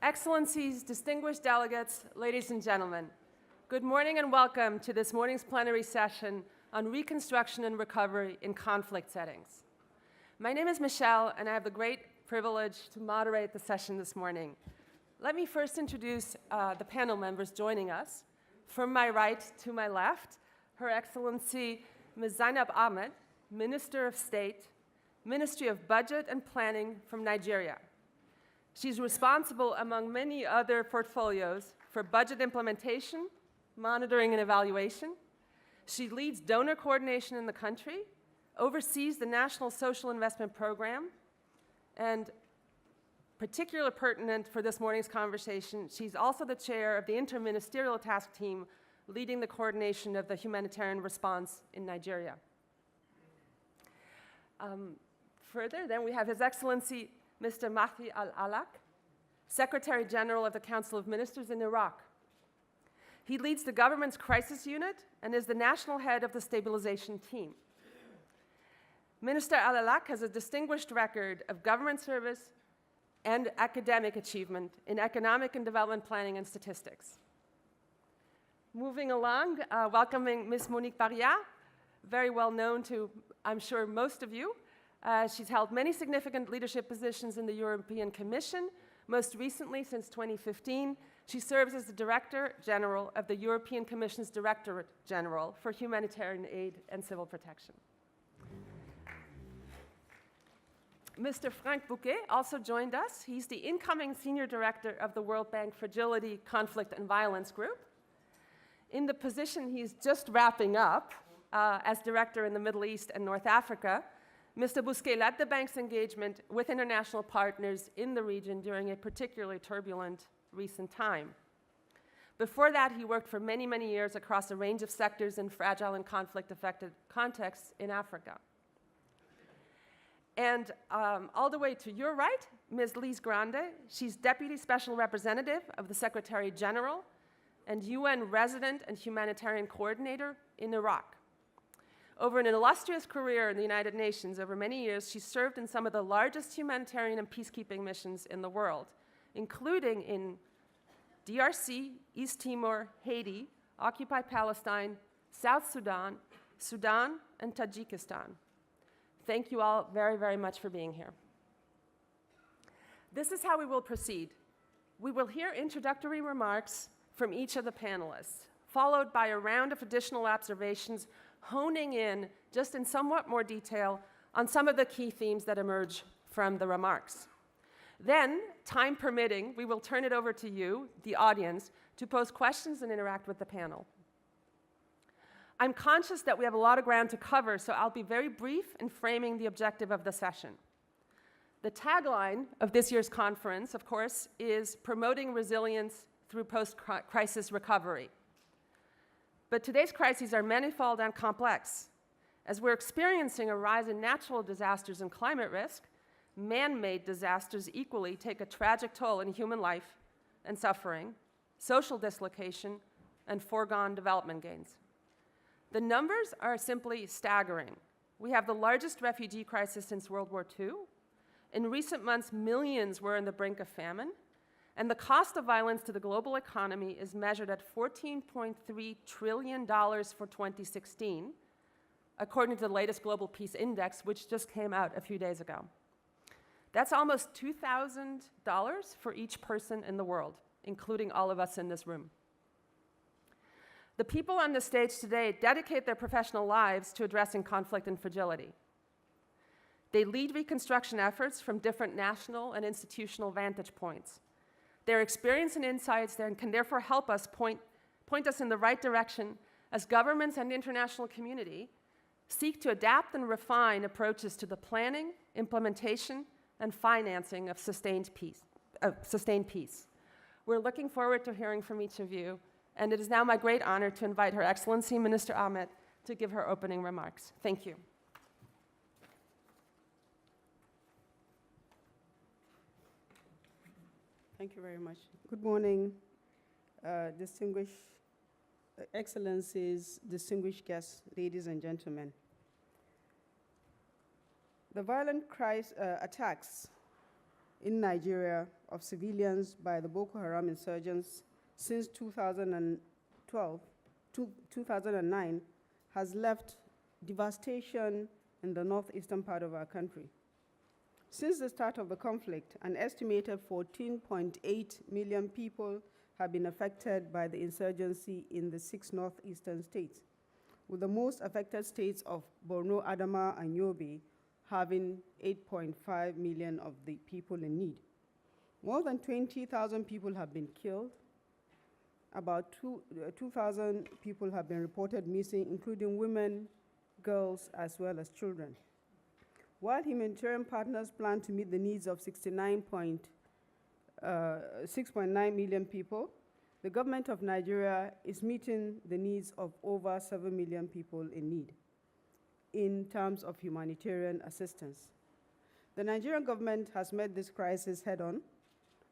Excellencies, distinguished delegates, ladies and gentlemen, good morning and welcome to this morning's plenary session on reconstruction and recovery in conflict settings. My name is Michelle, and I have the great privilege to moderate the session this morning. Let me first introduce the panel members joining us. From my right to my left, Her Excellency Ms. Zainab Ahmed, Minister of State, Ministry of Budget and Planning from Nigeria. She's responsible, among many other portfolios, for budget implementation, monitoring and evaluation. She leads donor coordination in the country, oversees the National Social Investment Program, and particularly pertinent for this morning's conversation, she's also the chair of the Interministerial Task Team leading the coordination of the humanitarian response in Nigeria. Further, then we have His Excellency Mr. Mahdi al-Alak, Secretary General of the Council of Ministers in Iraq. He leads the government's crisis unit and is the national head of the stabilization team. Minister al-Alak has a distinguished record of government service and academic achievement in economic and development planning and statistics. Moving along, welcoming Ms. Monique Baria, very well known to, I'm sure, most of you. She's held many significant leadership positions in the European Commission. Most recently, since 2015, she serves as the Director General of the European Commission's Directorate General for Humanitarian Aid and Civil Protection. Mr. Frank Bouquet also joined us. He's the incoming Senior Director of the World Bank Fragility, Conflict and Violence Group. In the position he's just wrapping up as Director in the Middle East and North Africa, Mr. Bouquet led the bank's engagement with international partners in the region during a particularly turbulent recent time. Before that, he worked for many, many years across a range of sectors in fragile and conflict-affected contexts in Africa. And all the way to your right, Ms. Lise Grande. She's Deputy Special Representative of the Secretary General and UN Resident and Humanitarian Coordinator in Iraq. Over an illustrious career in the United Nations over many years, she served in some of the largest humanitarian and peacekeeping missions in the world, including in DRC, East Timor, Haiti, occupied Palestine, South Sudan, Sudan, and Tajikistan. Thank you all very, very much for being here. This is how we will proceed. We will hear introductory remarks from each of the panelists, followed by a round of additional observations honing in, just in somewhat more detail, on some of the key themes that emerge from the remarks. Then, time permitting, we will turn it over to you, the audience, to pose questions and interact with the panel. I'm conscious that we have a lot of ground to cover, so I'll be very brief in framing the objective of the session. The tagline of this year's conference, of course, is promoting resilience through post-crisis recovery. But today's crises are manifold and complex. As we're experiencing a rise in natural disasters and climate risk, man-made disasters equally take a tragic toll in human life and suffering, social dislocation, and foregone development gains. The numbers are simply staggering. We have the largest refugee crisis since World War II. In recent months, millions were on the brink of famine. And the cost of violence to the global economy is measured at $14.3 trillion for 2016, according to the latest Global Peace Index, which just came out a few days ago. That's almost $2,000 for each person in the world, including all of us in this room. The people on the stage today dedicate their professional lives to addressing conflict and fragility. They lead reconstruction efforts from different national and institutional vantage points. Their experience and insights can therefore help us point us in the right direction as governments and the international community seek to adapt and refine approaches to the planning, implementation, and financing of sustained peace. We're looking forward to hearing from each of you, and it is now my great honor to invite Her Excellency Minister Ahmed to give her opening remarks. Thank you. Thank you very much. Good morning, distinguished Excellencies, distinguished guests, ladies and gentlemen. The violent attacks in Nigeria of civilians by the Boko Haram insurgents since 2009 has left devastation in the northeastern part of our country. Since the start of the conflict, an estimated 14.8 million people have been affected by the insurgency in the 6 northeastern states, with the most affected states of Borno, Adamawa, and Yobe having 8.5 million of the people in need. More than 20,000 people have been killed. About 2,000 people have been reported missing, including women, girls, as well as children. While humanitarian partners plan to meet the needs of 6.9 million people, the government of Nigeria is meeting the needs of over 7 million people in need in terms of humanitarian assistance. The Nigerian government has met this crisis head-on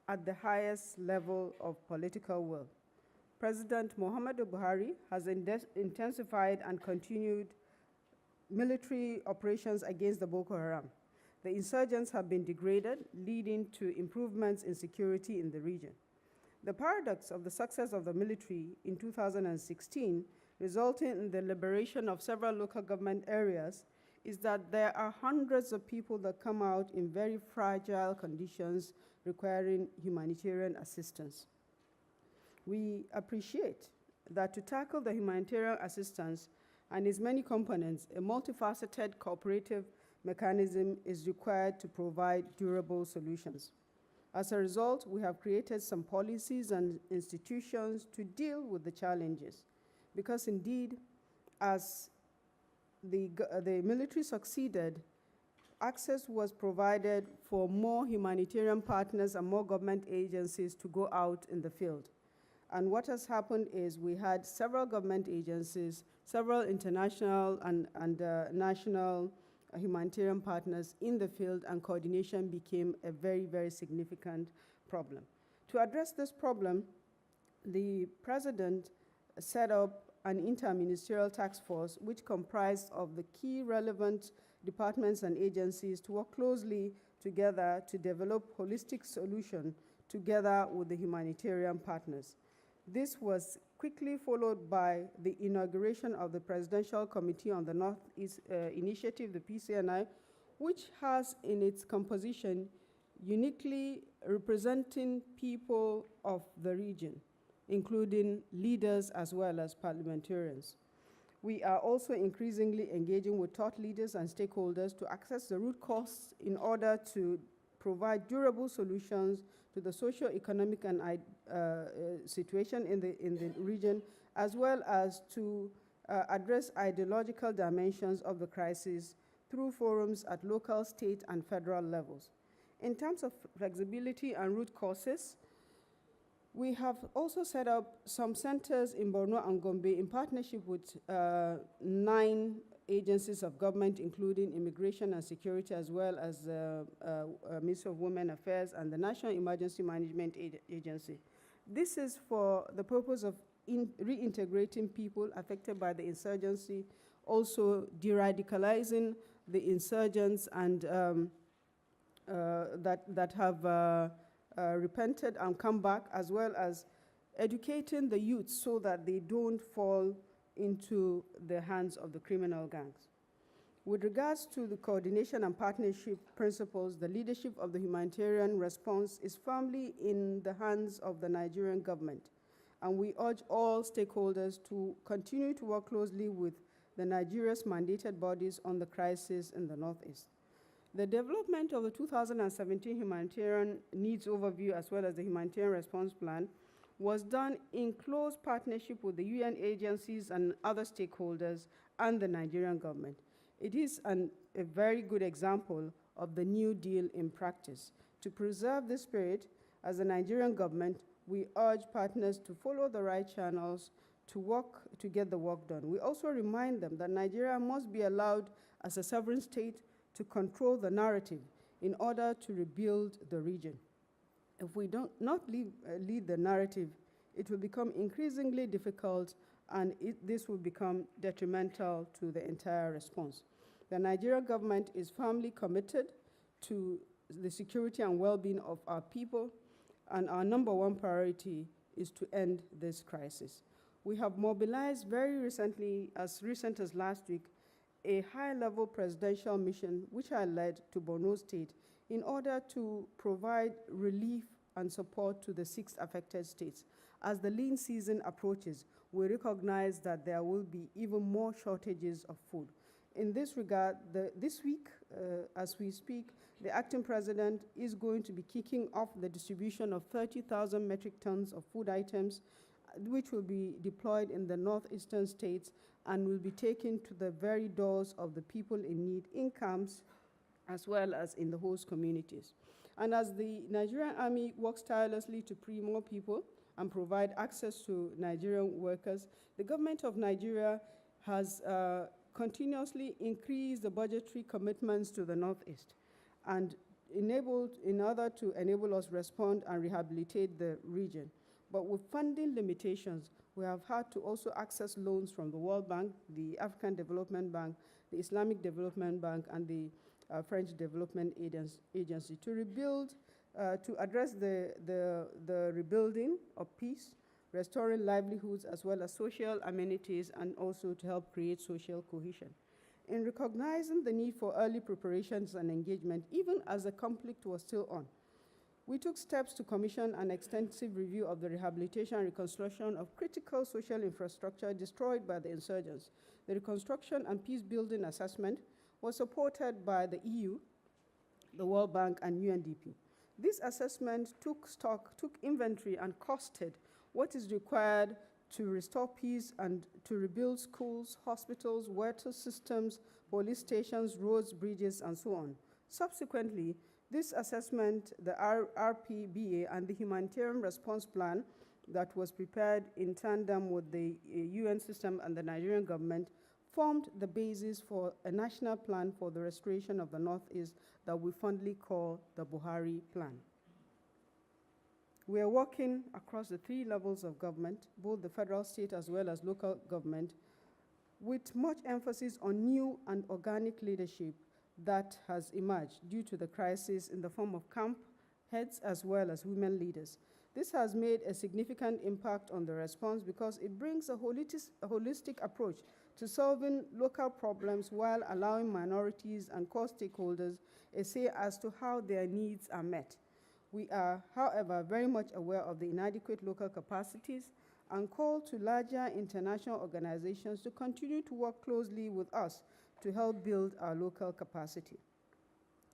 at the highest level of political will. President Muhammadu Buhari has intensified and continued military operations against the Boko Haram. The insurgents have been degraded, leading to improvements in security in the region. The paradox of the success of the military in 2016, resulting in the liberation of several local government areas, is that there are hundreds of people that come out in very fragile conditions requiring humanitarian assistance. We appreciate that to tackle the humanitarian assistance and its many components, a multifaceted cooperative mechanism is required to provide durable solutions. As a result, we have created some policies and institutions to deal with the challenges, because indeed, as the military succeeded, access was provided for more humanitarian partners and more government agencies to go out in the field. And what has happened is we had several government agencies, several international and national humanitarian partners in the field, and coordination became a very, very significant problem. To address this problem, the president set up an interministerial task force which comprised of the key relevant departments and agencies to work closely together to develop holistic solution together with the humanitarian partners. This was quickly followed by the inauguration of the Presidential Committee on the Northeast Initiative, the PCNI, which has in its composition uniquely representing people of the region, including leaders as well as parliamentarians. We are also increasingly engaging with thought leaders and stakeholders to access the root cause in order to provide durable solutions to the socio-economic and situation in the region, as well as to address ideological dimensions of the crisis through forums at local, state, and federal levels. In terms of flexibility and root causes, we have also set up some centers in Borno and Gombe in partnership with 9 agencies of government, including Immigration and Security, as well as the Ministry of Women Affairs and the National Emergency Management Agency. This is for the purpose of reintegrating people affected by the insurgency, also de-radicalizing the insurgents and that have repented and come back, as well as educating the youth so that they don't fall into the hands of the criminal gangs. With regards to the coordination and partnership principles, the leadership of the humanitarian response is firmly in the hands of the Nigerian government, and we urge all stakeholders to continue to work closely with the Nigeria's mandated bodies on the crisis in the Northeast. The development of the 2017 Humanitarian Needs Overview, as well as the Humanitarian Response Plan, was done in close partnership with the UN agencies and other stakeholders and the Nigerian government. It is a very good example of the New Deal in practice. To preserve this spirit, as the Nigerian government, we urge partners to follow the right channels to get the work done. We also remind them that Nigeria must be allowed as a sovereign state to control the narrative in order to rebuild the region. If we don't not lead the narrative, it will become increasingly difficult and this will become detrimental to the entire response. The Nigerian government is firmly committed to the security and well-being of our people, and our number one priority is to end this crisis. We have mobilized very recently, as recent as last week, a high-level presidential mission, which I led, to Borno State in order to provide relief and support to the 6 affected states. As the lean season approaches, we recognize that there will be even more shortages of food. In this regard, this week, as we speak, the acting president is going to be kicking off the distribution of 30,000 metric tons of food items, which will be deployed in the northeastern states and will be taken to the very doors of the people in need in camps as well as in the host communities. And as the Nigerian Army works tirelessly to free more people and provide access to Nigerian workers, the government of Nigeria has continuously increased the budgetary commitments to the Northeast and in order to enable us respond and rehabilitate the region. But with funding limitations, we have had to also access loans from the World Bank, the African Development Bank, the Islamic Development Bank, and the French Development Agency to rebuild, to address the rebuilding of peace, restoring livelihoods as well as social amenities, and also to help create social cohesion. In recognizing the need for early preparations and engagement, even as the conflict was still on, we took steps to commission an extensive review of the rehabilitation and reconstruction of critical social infrastructure destroyed by the insurgents. The reconstruction and peace-building assessment was supported by the EU, the World Bank, and UNDP. This assessment took inventory, and costed what is required to restore peace and to rebuild schools, hospitals, water systems, police stations, roads, bridges, and so on. Subsequently, this assessment, the RPBA, and the humanitarian response plan that was prepared in tandem with the UN system and the Nigerian government formed the basis for a national plan for the restoration of the Northeast that we fondly call the Buhari Plan. We are working across the 3 levels of government, both the federal, state, as well as local government, with much emphasis on new and organic leadership that has emerged due to the crisis in the form of camp heads as well as women leaders. This has made a significant impact on the response because it brings a holistic approach to solving local problems while allowing minorities and core stakeholders a say as to how their needs are met. We are, however, very much aware of the inadequate local capacities and call to larger international organizations to continue to work closely with us to help build our local capacity.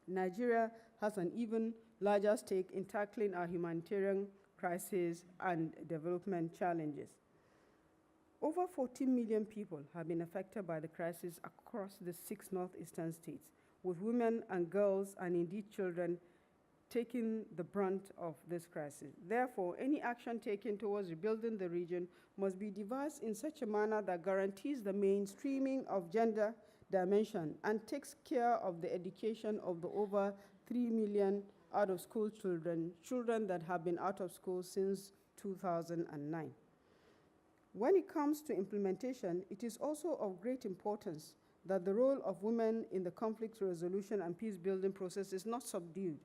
Nigeria has an even larger stake in tackling our humanitarian crisis and development challenges. Over 14 million people have been affected by the crisis across the 6 northeastern states, with women and girls and indeed children taking the brunt of this crisis. Therefore, any action taken towards rebuilding the region must be devised in such a manner that guarantees the mainstreaming of gender dimension and takes care of the education of the over 3 million out-of-school children that have been out of school since 2009. When it comes to implementation, it is also of great importance that the role of women in the conflict resolution and peace-building process is not subdued.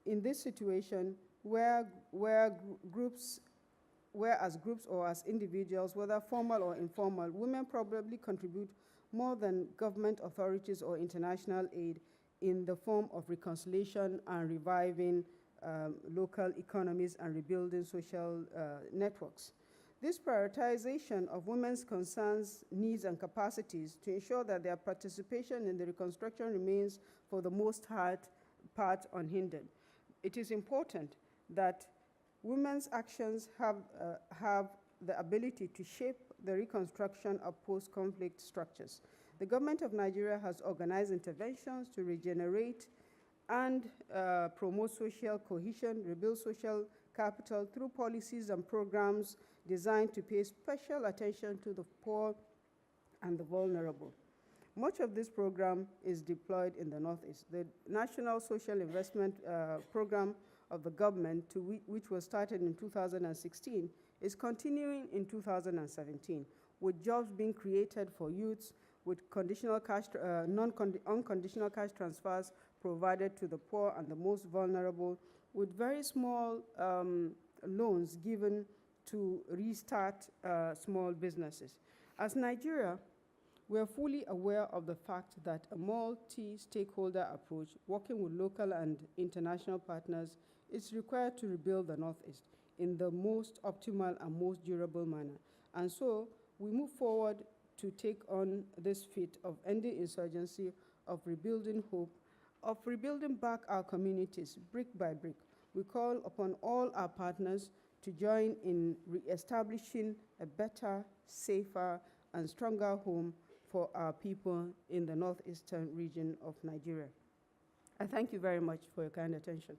In this situation, where as groups or as individuals, whether formal or informal, women probably contribute more than government authorities or international aid in the form of reconciliation and reviving local economies and rebuilding social networks. This prioritization of women's concerns, needs, and capacities to ensure that their participation in the reconstruction remains, for the most part, unhindered. It is important that women's actions have the ability to shape the reconstruction of post-conflict structures. The government of Nigeria has organized interventions to regenerate and promote social cohesion, rebuild social capital through policies and programs designed to pay special attention to the poor and the vulnerable. Much of this program is deployed in the Northeast. The National Social Investment Program of the government, which was started in 2016, is continuing in 2017. with jobs being created for youths, with conditional cash, unconditional cash transfers provided to the poor and the most vulnerable, with very small loans given to restart small businesses. As Nigeria, we are fully aware of the fact that a multi-stakeholder approach, working with local and international partners, is required to rebuild the Northeast in the most optimal and most durable manner. And so we move forward to take on this feat of ending insurgency, of rebuilding hope, of rebuilding back our communities brick by brick. We call upon all our partners to join in re-establishing a better, safer, and stronger home for our people in the northeastern region of Nigeria. I thank you very much for your kind attention.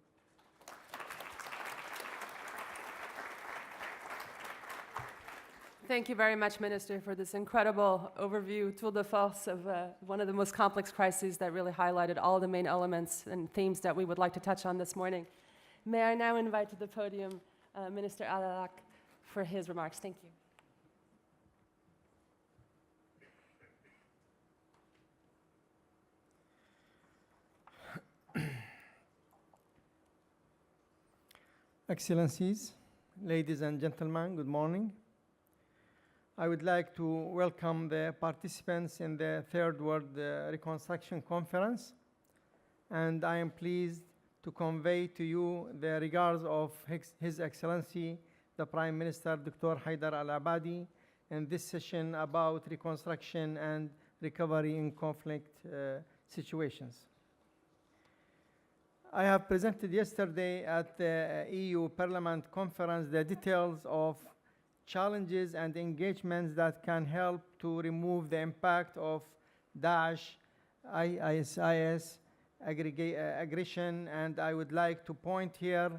Thank you very much, Minister, for this incredible overview, tour de force of one of the most complex crises that really highlighted all the main elements and themes that we would like to touch on this morning. May I now invite to the podium Minister Alalak for his remarks. Thank you. Excellencies, ladies and gentlemen, good morning. I would like to welcome the participants in the Third World Reconstruction Conference, and I am pleased to convey to you the regards of His Excellency, the Prime Minister, Dr. Haidar al-Abadi, in this session about reconstruction and recovery in conflict situations. I have presented yesterday at the EU Parliament conference the details of challenges and engagements that can help to remove the impact of Daesh, ISIS, aggression, and I would like to point here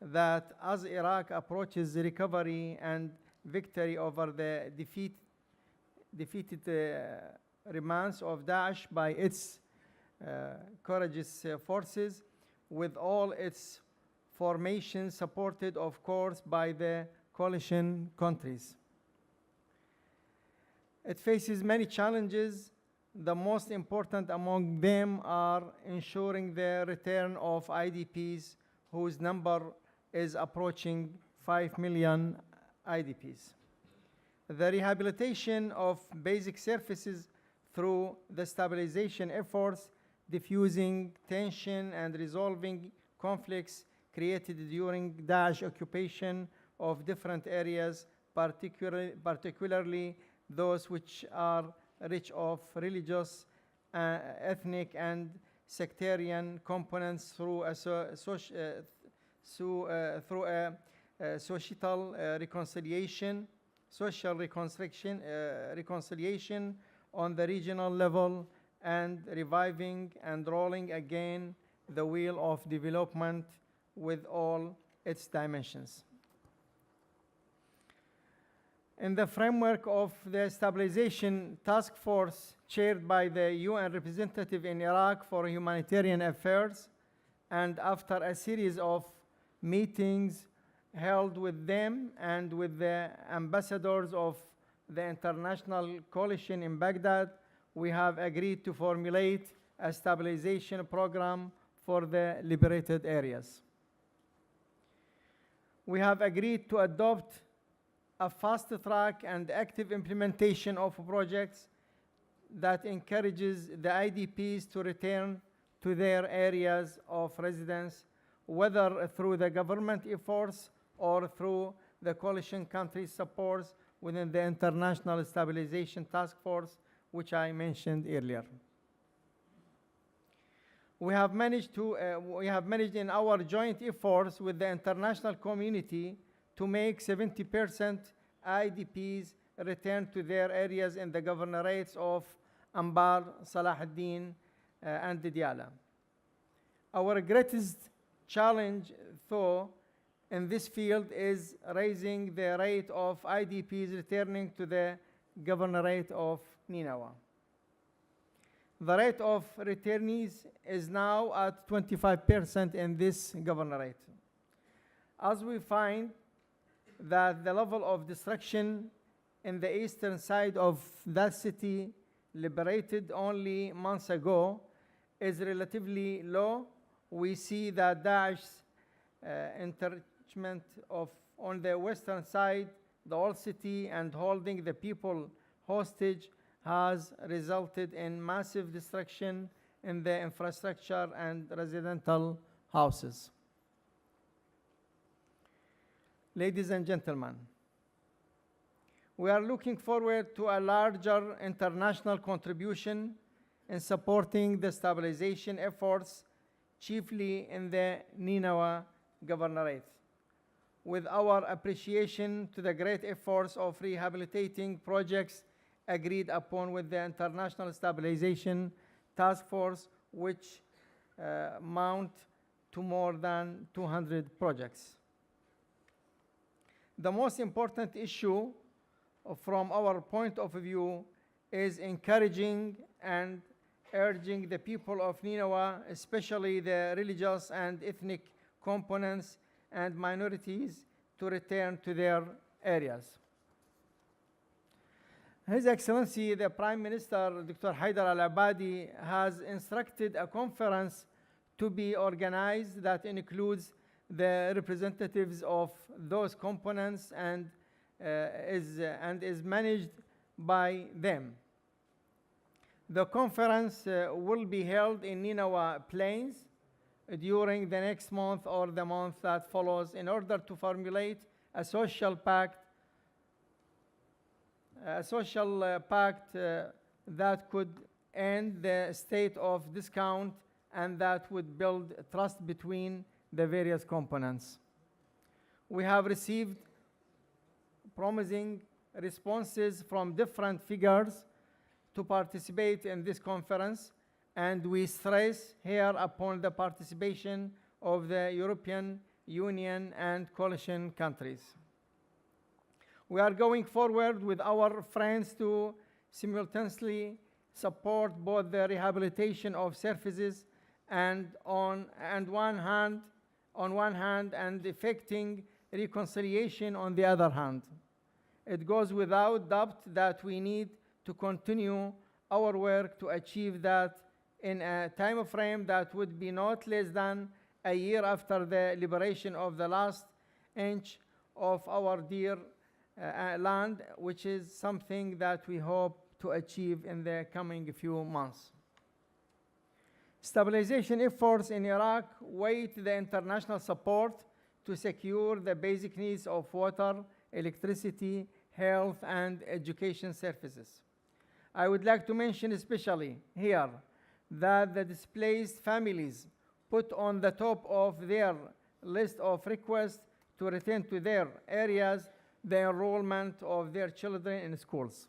that as Iraq approaches recovery and victory over the defeated remnants of Daesh by its courageous forces, with all its formations supported, of course, by the coalition countries. It faces many challenges. The most important among them are ensuring the return of IDPs, whose number is approaching 5 million IDPs. The rehabilitation of basic services through the stabilization efforts, diffusing tension and resolving conflicts created during Daesh occupation of different areas, particularly those which are rich of religious, ethnic, and sectarian components through a social reconciliation on the regional level, and reviving and rolling again the wheel of development with all its dimensions. In the framework of the Stabilization Task Force chaired by the UN representative in Iraq for Humanitarian Affairs, and after a series of meetings held with them and with the ambassadors of the international coalition in Baghdad, we have agreed to formulate a stabilization program for the liberated areas. We have agreed to adopt a fast track and active implementation of projects that encourages the IDPs to return to their areas of residence, whether through the government efforts or through the coalition countries' supports within the International Stabilization Task Force, which I mentioned earlier. We have managed in our joint efforts with the international community to make 70% IDPs return to their areas in the governorates of Anbar, Salah ad-Din, and Diyala. Our greatest challenge, though, in this field is raising the rate of IDPs returning to the governorate of Ninawa. The rate of returnees is now at 25% in this governorate. As we find that the level of destruction in the eastern side of that city, liberated only months ago, is relatively low. We see that Daesh's entrenchment on the western side, the old city, and holding the people hostage has resulted in massive destruction in the infrastructure and residential houses. Ladies and gentlemen, we are looking forward to a larger international contribution in supporting the stabilization efforts, chiefly in the Nineveh Governorate. With our appreciation to the great efforts of rehabilitating projects agreed upon with the International Stabilization Task Force, which mount to more than 200 projects. The most important issue from our point of view is encouraging and urging the people of Nineveh, especially the religious and ethnic components and minorities, to return to their areas. His Excellency, the Prime Minister, Dr. Haidar al-Abadi, has instructed a conference to be organized that includes the representatives of those components and is managed by them. The conference will be held in Nineveh Plains during the next month or the month that follows in order to formulate a social pact that could end the state of discount and that would build trust between the various components. We have received promising responses from different figures to participate in this conference, and we stress here upon the participation of the European Union and coalition countries. We are going forward with our friends to simultaneously support both the rehabilitation of services and on one hand and effecting reconciliation on the other hand. It goes without doubt that we need to continue our work to achieve that in a time frame that would be not less than a year after the liberation of the last inch of our dear land, which is something that we hope to achieve in the coming few months. Stabilization efforts in Iraq await the international support to secure the basic needs of water, electricity, health, and education services. I would like to mention especially here that the displaced families put on the top of their list of requests to return to their areas the enrollment of their children in schools.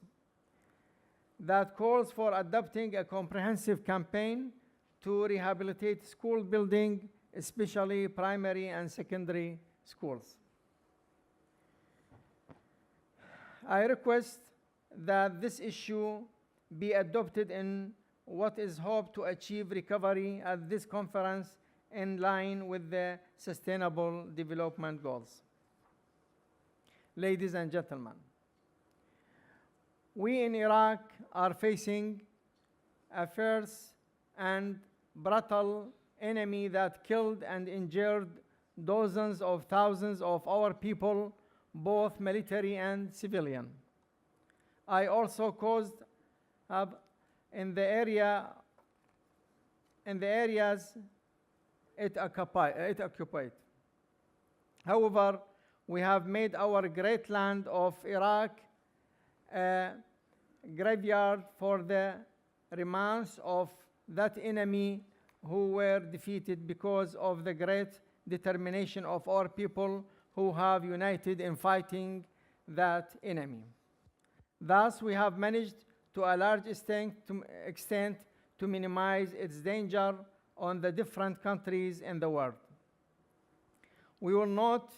That calls for adopting a comprehensive campaign to rehabilitate school building, especially primary and secondary schools. I request that this issue be adopted in what is hoped to achieve recovery at this conference in line with the Sustainable Development Goals. Ladies and gentlemen, we in Iraq are facing a fierce and brutal enemy that killed and injured dozens of thousands of our people, both military and civilian. I also caused in the areas it occupied. However, we have made our great land of Iraq a graveyard for the remains of that enemy who were defeated because of the great determination of our people who have united in fighting that enemy. Thus, we have managed to a large extent to minimize its danger on the different countries in the world. We will not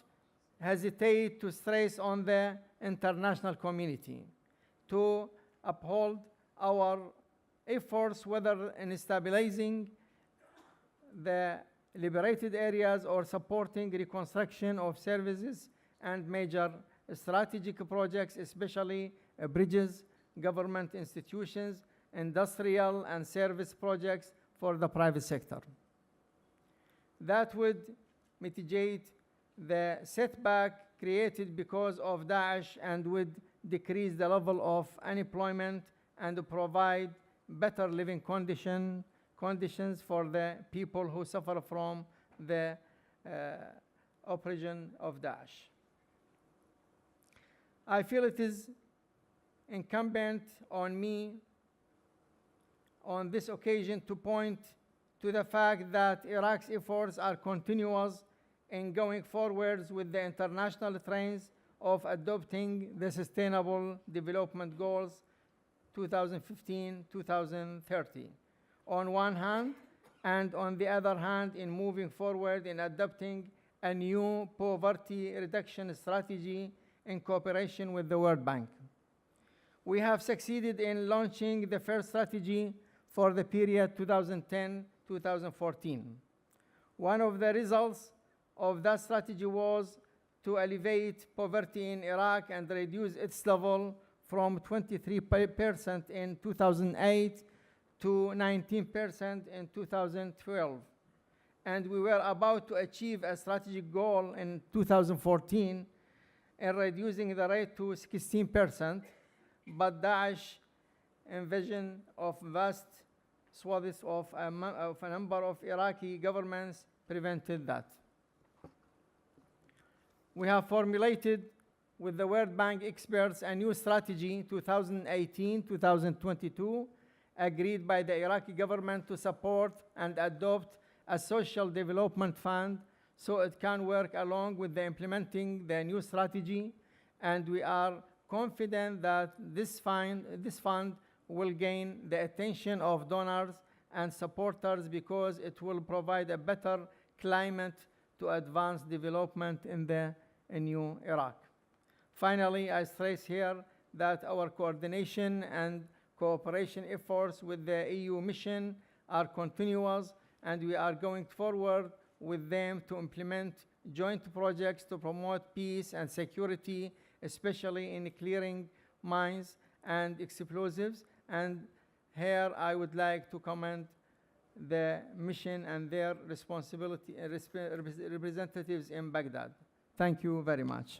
hesitate to stress on the international community to uphold our efforts, whether in stabilizing the liberated areas or supporting reconstruction of services and major strategic projects, especially bridges, government institutions, industrial and service projects for the private sector. That would mitigate the setback created because of Daesh and would decrease the level of unemployment and provide better living conditions for the people who suffer from the oppression of Daesh. I feel it is incumbent on me on this occasion to point to the fact that Iraq's efforts are continuous in going forwards with the international trends of adopting the Sustainable Development Goals 2015-2030 on one hand, and on the other hand in moving forward in adopting a new poverty reduction strategy in cooperation with the World Bank. We have succeeded in launching the first strategy for the period 2010-2014. One of the results of that strategy was to elevate poverty in Iraq and reduce its level from 23% in 2008 to 19% in 2012. And we were about to achieve a strategic goal in 2014 in reducing the rate to 16%, but Daesh invasion of vast swaths of a number of Iraqi governments prevented that. We have formulated with the World Bank experts a new strategy 2018-2022 agreed by the Iraqi government to support and adopt a social development fund so it can work along with the implementing the new strategy, and we are confident that this fund will gain the attention of donors and supporters because it will provide a better climate to advance development in the new Iraq. Finally, I stress here that our coordination and cooperation efforts with the EU mission are continuous, and we are going forward with them to implement joint projects to promote peace and security, especially in clearing mines and explosives. And here I would like to commend the mission and their representatives in Baghdad. Thank you very much.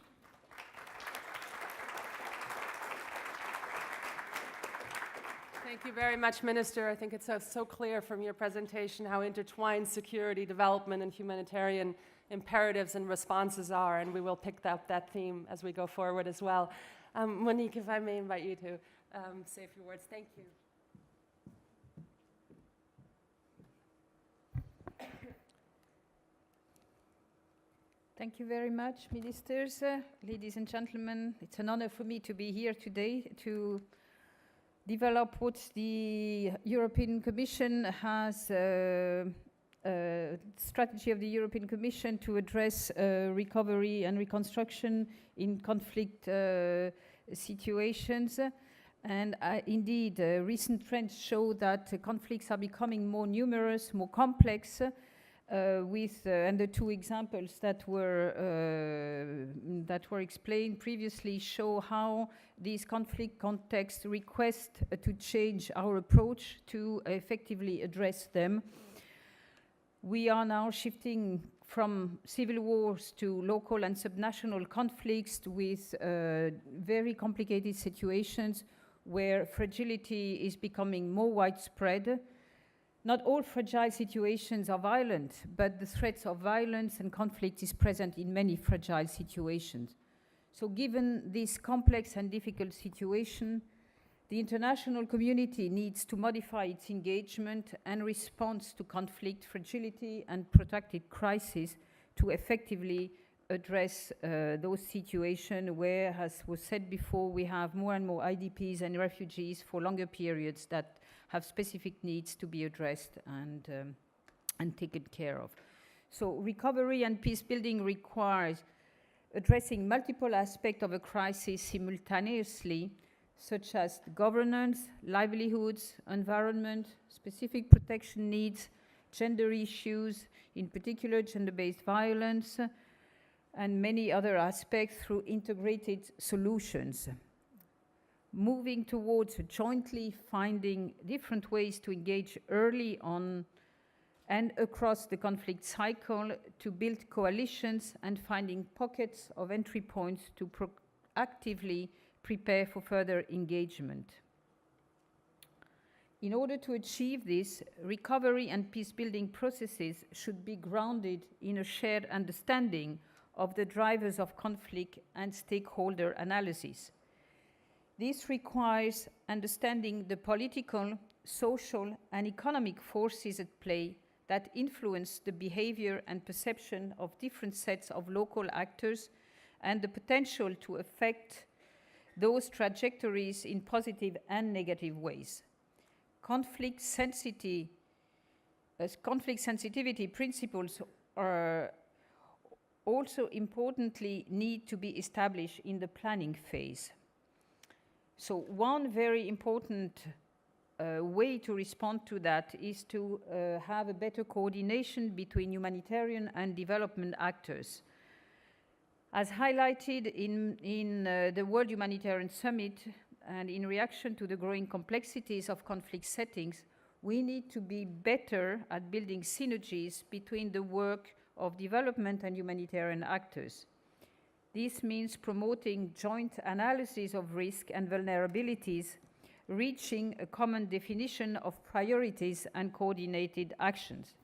Thank you very much, Minister. I think it's so clear from your presentation how intertwined security, development, and humanitarian imperatives and responses are, and we will pick up that theme as we go forward as well. Monique, if I may invite you to say a few words. Thank you. Thank you very much, ministers, ladies and gentlemen. It's an honor for me to be here today to develop what the European Commission has, strategy of the European Commission to address recovery and reconstruction in conflict situations. And indeed, recent trends show that conflicts are becoming more numerous, more complex, and the two examples that were explained previously show how these conflict contexts request to change our approach to effectively address them. We are now shifting from civil wars to local and subnational conflicts with very complicated situations where fragility is becoming more widespread. Not all fragile situations are violent, but the threats of violence and conflict is present in many fragile situations. So given this complex and difficult situation, the international community needs to modify its engagement and response to conflict, fragility, and protracted crisis to effectively address those situations where, as was said before, we have more and more IDPs and refugees for longer periods that have specific needs to be addressed and taken care of. So recovery and peace building requires addressing multiple aspects of a crisis simultaneously, such as governance, livelihoods, environment, specific protection needs, gender issues, in particular gender-based violence, and many other aspects through integrated solutions. moving towards jointly finding different ways to engage early on and across the conflict cycle to build coalitions and finding pockets of entry points to actively prepare for further engagement. In order to achieve this, recovery and peace-building processes should be grounded in a shared understanding of the drivers of conflict and stakeholder analysis. This requires understanding the political, social, and economic forces at play that influence the behavior and perception of different sets of local actors and the potential to affect those trajectories in positive and negative ways. Conflict sensitivity principles are also importantly need to be established in the planning phase. So one very important way to respond to that is to have a better coordination between humanitarian and development actors. As highlighted in the World Humanitarian Summit, and in reaction to the growing complexities of conflict settings, we need to be better at building synergies between the work of development and humanitarian actors. This means promoting joint analysis of risk and vulnerabilities, reaching a common definition of priorities and coordinated actions.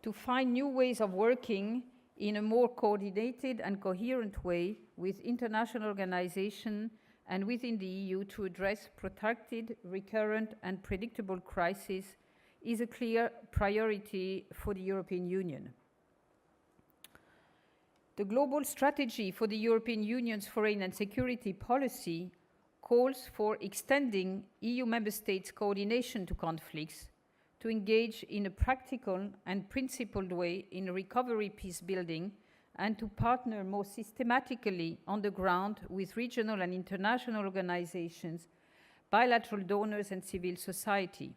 To find new ways of working in a more coordinated and coherent way with international organizations and within the EU to address protracted, recurrent, and predictable crises is a clear priority for the European Union. The global strategy for the European Union's foreign and security policy calls for extending EU member states' coordination to conflicts, to engage in a practical and principled way in recovery peace building, and to partner more systematically on the ground with regional and international organizations, bilateral donors, and civil society.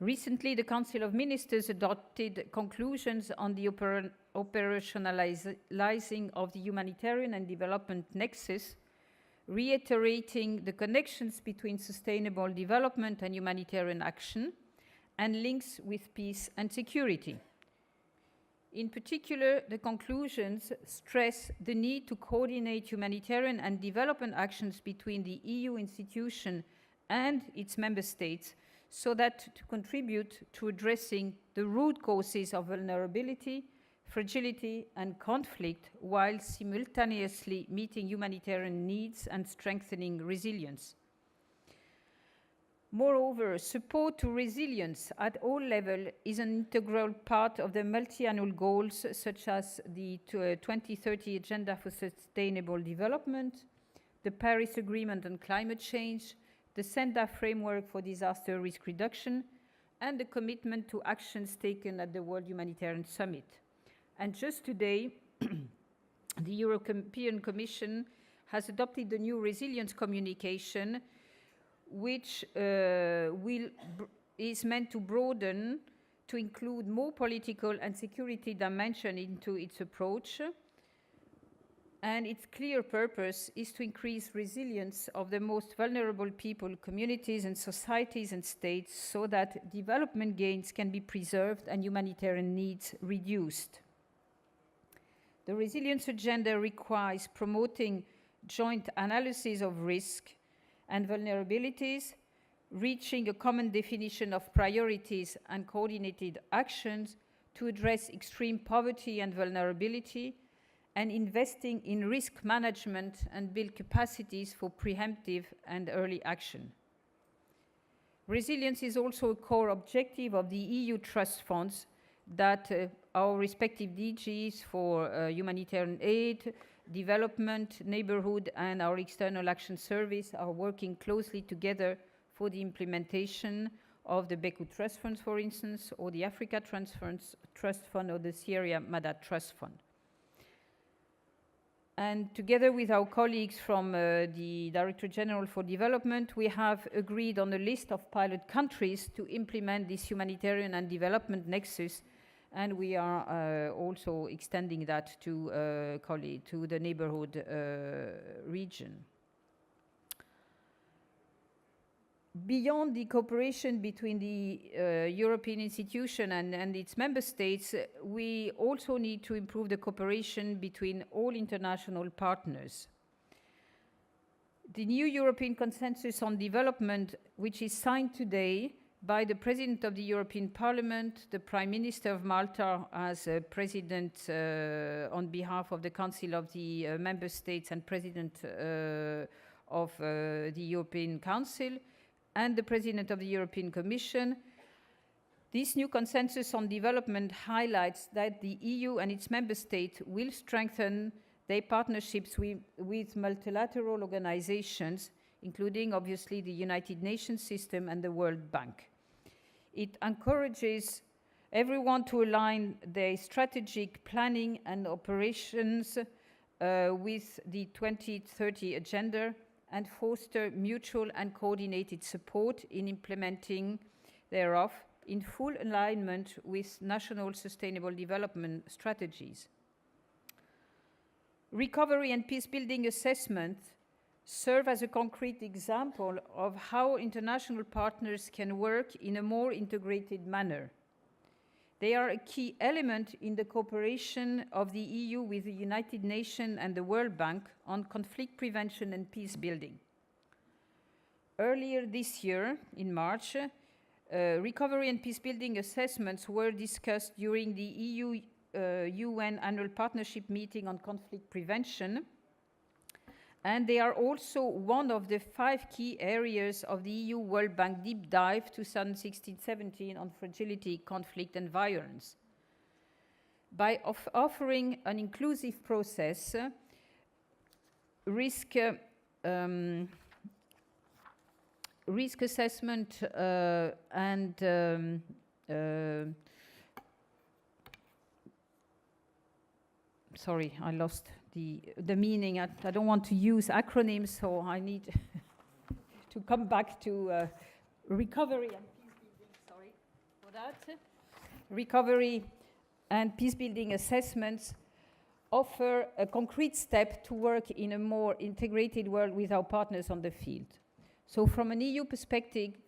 Recently, the Council of Ministers adopted conclusions on the operationalizing of the humanitarian and development nexus, reiterating the connections between sustainable development and humanitarian action, and links with peace and security. In particular, the conclusions stress the need to coordinate humanitarian and development actions between the EU institution and its member states so that to contribute to addressing the root causes of vulnerability, fragility, and conflict while simultaneously meeting humanitarian needs and strengthening resilience. Moreover, support to resilience at all levels is an integral part of the multi-annual goals such as the 2030 Agenda for Sustainable Development, the Paris Agreement on Climate Change, the Senda Framework for Disaster Risk Reduction, and the commitment to actions taken at the World Humanitarian Summit. And just today, the European Commission has adopted the new resilience communication, which is meant to broaden, to include more political and security dimension into its approach. And its clear purpose is to increase resilience of the most vulnerable people, communities, and societies and states so that development gains can be preserved and humanitarian needs reduced. The resilience agenda requires promoting joint analysis of risk and vulnerabilities, reaching a common definition of priorities and coordinated actions to address extreme poverty and vulnerability, and investing in risk management and build capacities for preemptive and early action. Resilience is also a core objective of the EU trust funds that our respective DGs for humanitarian aid, development, neighborhood, and our external action service are working closely together for the implementation of the Beku Trust Funds, for instance, or the Africa Trust Fund, or the Syria Madad Trust Fund. And together with our colleagues from the Director General for Development, we have agreed on a list of pilot countries to implement this humanitarian and development nexus, and we are also extending that to the neighborhood region. Beyond the cooperation between the European institution and its member states, we also need to improve the cooperation between all international partners. The new European Consensus on Development, which is signed today by the President of the European Parliament, the Prime Minister of Malta as President on behalf of the Council of the Member States and President of the European Council, and the President of the European Commission. This new consensus on development highlights that the EU and its member states will strengthen their partnerships with multilateral organizations, including obviously the United Nations system and the World Bank. It encourages everyone to align their strategic planning and operations with the 2030 agenda and foster mutual and coordinated support in implementing thereof in full alignment with national sustainable development strategies. Recovery and peace-building assessments serve as a concrete example of how international partners can work in a more integrated manner. They are a key element in the cooperation of the EU with the United Nations and the World Bank on conflict prevention and peace building. Earlier this year, in March, recovery and peace building assessments were discussed during the EU-UN Annual Partnership Meeting on Conflict Prevention, and they are also one of the 5 key areas of the EU World Bank Deep Dive 2016-17 on fragility, conflict and violence. By offering an inclusive process, risk assessment and sorry, I lost the meaning. I don't want to use acronyms, so I need to come back to recovery and peace building. Sorry for that. Recovery and peace building assessments offer a concrete step to work in a more integrated world with our partners on the field. So from an EU perspective,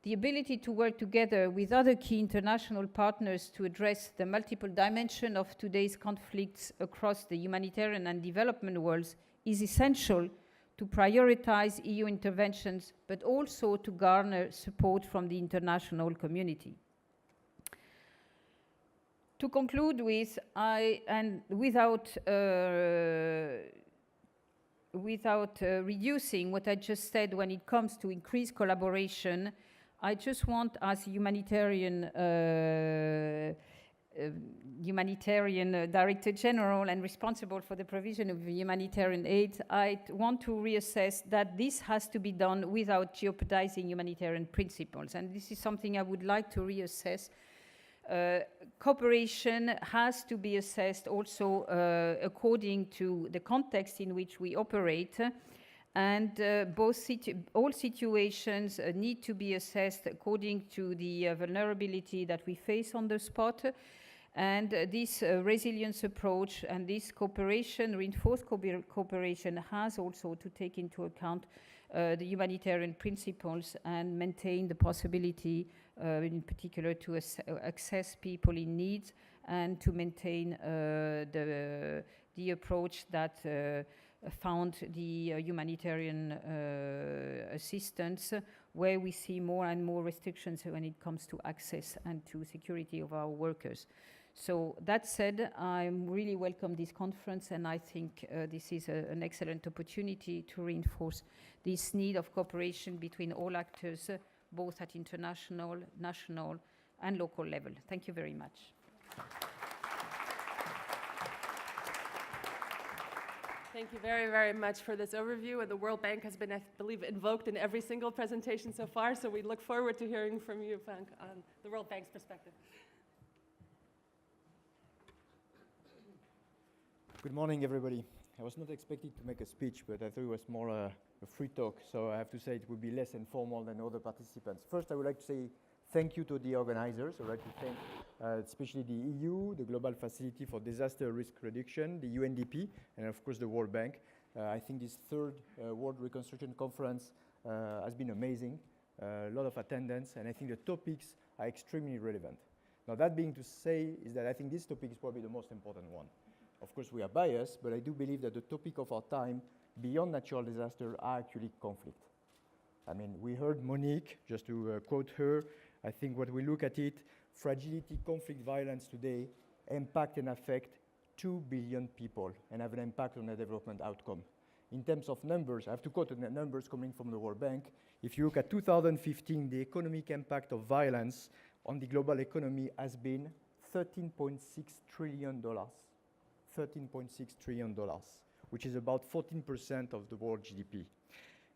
the ability to work together with other key international partners to address the multiple dimensions of today's conflicts across the humanitarian and development worlds is essential to prioritize EU interventions, but also to garner support from the international community. To conclude with, without reducing what I just said when it comes to increased collaboration, I just want, as humanitarian Director General and responsible for the provision of humanitarian aid, I want to reassess that this has to be done without jeopardizing humanitarian principles. And this is something I would like to reassess. Cooperation has to be assessed also according to the context in which we operate. And all situations need to be assessed according to the vulnerability that we face on the spot. And this resilience approach and this cooperation, reinforced cooperation, has also to take into account the humanitarian principles and maintain the possibility, in particular, to access people in need and to maintain the approach that found the humanitarian assistance, where we see more and more restrictions when it comes to access and to security of our workers. So that said, I really welcome this conference, and I think this is an excellent opportunity to reinforce this need of cooperation between all actors, both at international, national, and local level. Thank you very much. Thank you very, very much for this overview. And the World Bank has been, I believe, invoked in every single presentation so far. So we look forward to hearing from you, Frank, on the World Bank's perspective. Good morning, everybody. I was not expecting to make a speech, but I thought it was more a free talk. So I have to say it would be less informal than other participants. First, I would like to say thank you to the organizers. I would like to thank especially the EU, the Global Facility for Disaster Risk Reduction, the UNDP, and of course the World Bank. I think this third World Reconstruction Conference has been amazing, a lot of attendance, and I think the topics are extremely relevant. Now, that being to say is that I think this topic is probably the most important one. Of course, we are biased, but I do believe that the topic of our time, beyond natural disaster, are actually conflict. I mean, we heard Monique, just to quote her, I think when we look at it, fragility, conflict, violence today impact and affect 2 billion people and have an impact on the development outcome. In terms of numbers, I have to quote the numbers coming from the World Bank. If you look at 2015, the economic impact of violence on the global economy has been $13.6 trillion. $13.6 trillion, which is about 14% of the world GDP.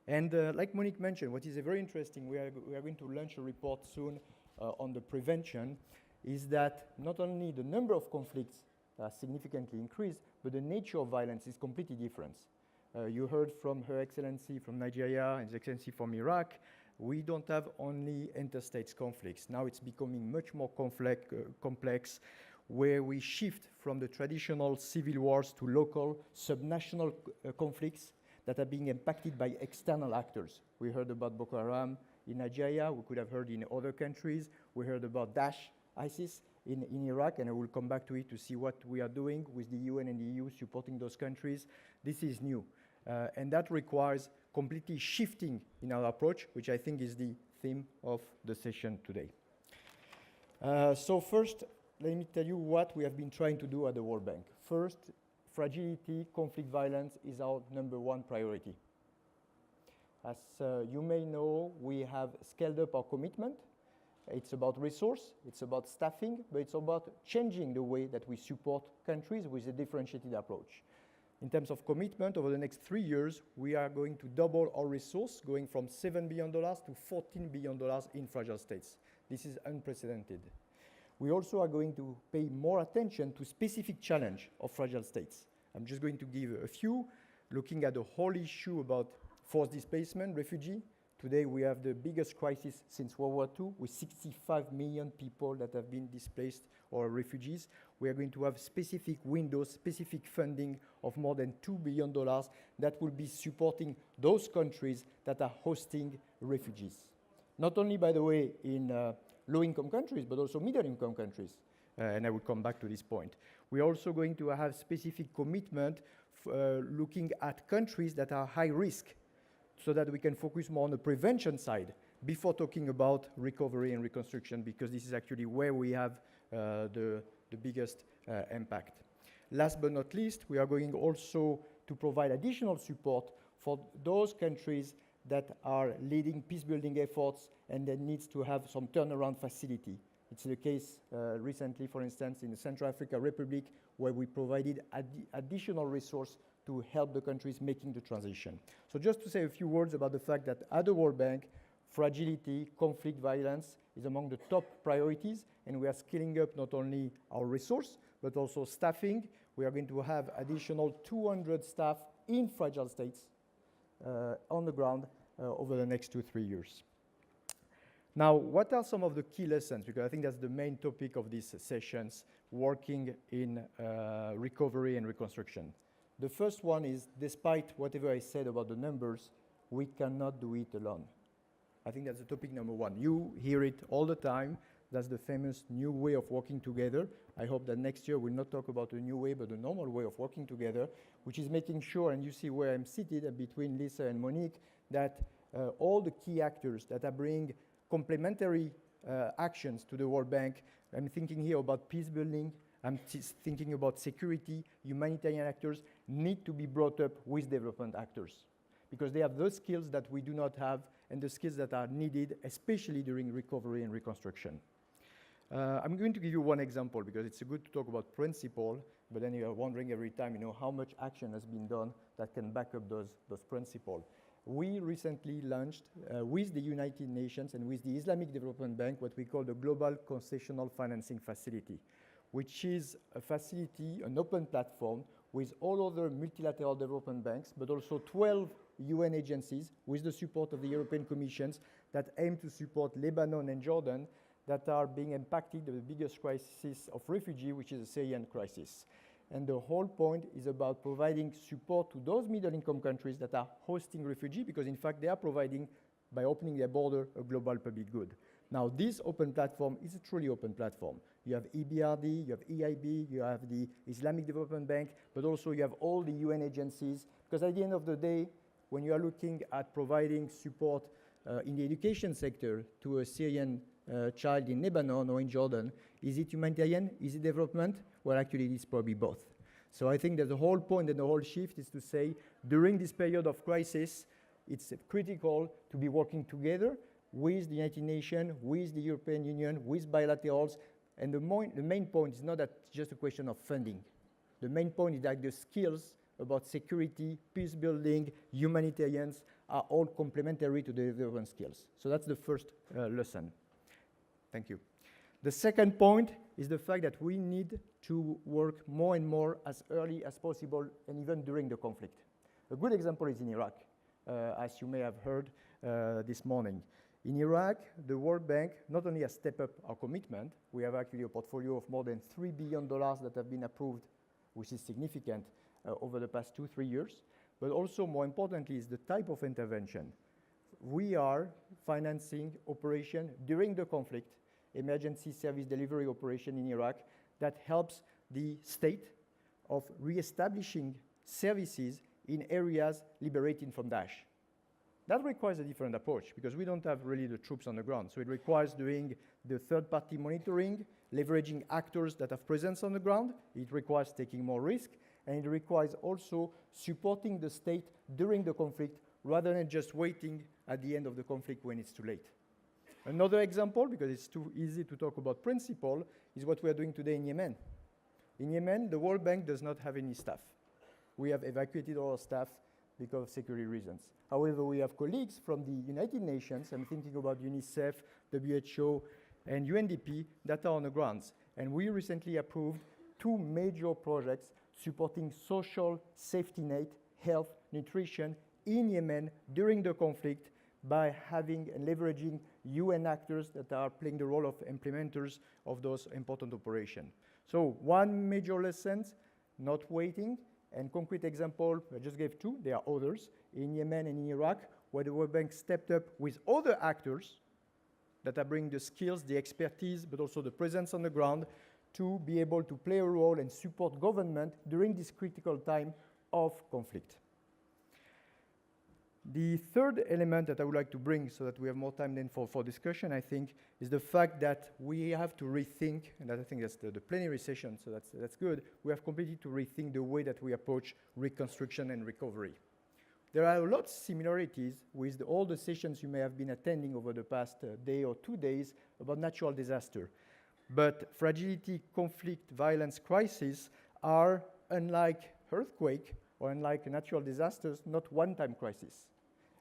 And like Monique mentioned, what is very interesting, we are going to launch a report soon on the prevention, is that not only the number of conflicts significantly increased, but the nature of violence is completely different. You heard from Her Excellency from Nigeria and His Excellency from Iraq. We don't have only interstate conflicts. Now it's becoming much more complex, where we shift from the traditional civil wars to local, subnational conflicts that are being impacted by external actors. We heard about Boko Haram in Nigeria. We could have heard in other countries. We heard about Daesh, ISIS in Iraq, and I will come back to it to see what we are doing with the UN and the EU supporting those countries. This is new, and that requires completely shifting in our approach, which I think is the theme of the session today. So first, let me tell you what we have been trying to do at the World Bank. First, fragility, conflict, violence is our #1 priority. As you may know, we have scaled up our commitment. It's about resource, it's about staffing, but it's about changing the way that we support countries with a differentiated approach. In terms of commitment, over the next 3 years, we are going to double our resource, going from $7 billion to $14 billion in fragile states. This is unprecedented. We also are going to pay more attention to specific challenge of fragile states. I'm just going to give a few, looking at the whole issue about forced displacement, refugee. Today we have the biggest crisis since World War II, with 65 million people that have been displaced or refugees. We are going to have specific windows, specific funding of more than $2 billion that will be supporting those countries that are hosting refugees. Not only, by the way, in low-income countries, but also middle-income countries. And I will come back to this point. We're also going to have specific commitment looking at countries that are high risk, so that we can focus more on the prevention side before talking about recovery and reconstruction, because this is actually where we have the biggest impact. Last but not least, we are going also to provide additional support for those countries that are leading peace-building efforts and that needs to have some turnaround facility. It's the case recently, for instance, in the Central African Republic, where we provided additional resource to help the countries making the transition. So just to say a few words about the fact that at the World Bank, fragility, conflict, violence is among the top priorities, and we are scaling up not only our resource, but also staffing. We are going to have additional 200 staff in fragile states on the ground over the next 2-3 years. Now, what are some of the key lessons? Because I think that's the main topic of these sessions, working in recovery and reconstruction. The first one is, despite whatever I said about the numbers, we cannot do it alone. I think that's the topic #1. You hear it all the time. That's the famous new way of working together. I hope that next year we'll not talk about a new way, but a normal way of working together, which is making sure, and you see where I'm seated between Lisa and Monique, that all the key actors that are bringing complementary actions to the World Bank. I'm thinking here about peace building. I'm thinking about security. Humanitarian actors need to be brought up with development actors, because they have those skills that we do not have and the skills that are needed, especially during recovery and reconstruction. I'm going to give you one example, because it's good to talk about principle, but then you're wondering every time, how much action has been done that can back up those principles. We recently launched with the United Nations and with the Islamic Development Bank what we call the Global Concessional Financing Facility, which is a facility, an open platform with all other multilateral development banks, but also 12 UN agencies with the support of the European Commission that aim to support Lebanon and Jordan, that are being impacted by the biggest crisis of refugee, which is the Syrian crisis. And the whole point is about providing support to those middle-income countries that are hosting refugees, because in fact they are providing, by opening their border, a global public good. Now, this open platform is a truly open platform. You have EBRD, you have EIB, you have the Islamic Development Bank, but also you have all the UN agencies, because at the end of the day, when you are looking at providing support in the education sector to a Syrian child in Lebanon or in Jordan, is it humanitarian? Is it development? Well, actually, it's probably both. So I think that the whole point and the whole shift is to say, during this period of crisis, it's critical to be working together with the United Nations, with the European Union, with bilaterals. And the main point is not that it's just a question of funding. The main point is that the skills about security, peace building, humanitarians are all complementary to the development skills. So that's the first lesson. Thank you. The second point is the fact that we need to work more and more as early as possible and even during the conflict. A good example is in Iraq, as you may have heard this morning. In Iraq, the World Bank not only has stepped up our commitment, we have actually a portfolio of more than $3 billion that have been approved, which is significant over the past 2-3 years, but also more importantly is the type of intervention. We are financing operation during the conflict, emergency service delivery operation in Iraq that helps the state of reestablishing services in areas liberated from Daesh. That requires a different approach because we don't have really the troops on the ground. So it requires doing the third-party monitoring, leveraging actors that have presence on the ground. It requires taking more risk, and it requires also supporting the state during the conflict rather than just waiting at the end of the conflict when it's too late. Another example, because it's too easy to talk about principle, is what we are doing today in Yemen. In Yemen, the World Bank does not have any staff. We have evacuated all our staff because of security reasons. However, we have colleagues from the United Nations, I'm thinking about UNICEF, WHO, and UNDP that are on the grounds. And we recently approved 2 major projects supporting social safety net, health, nutrition in Yemen during the conflict by having and leveraging UN actors that are playing the role of implementers of those important operations. So one major lesson, not waiting, and concrete example, I just gave 2, there are others, in Yemen and in Iraq, where the World Bank stepped up with other actors that are bringing the skills, the expertise, but also the presence on the ground to be able to play a role and support government during this critical time of conflict. The third element that I would like to bring so that we have more time then for discussion, I think, is the fact that we have to rethink, and I think that's the plenary session, so that's good. We have completely to rethink the way that we approach reconstruction and recovery. There are a lot of similarities with all the sessions you may have been attending over the past day or 2 days about natural disaster. But fragility, conflict, violence, crisis are, unlike earthquake or unlike natural disasters, not one-time crisis.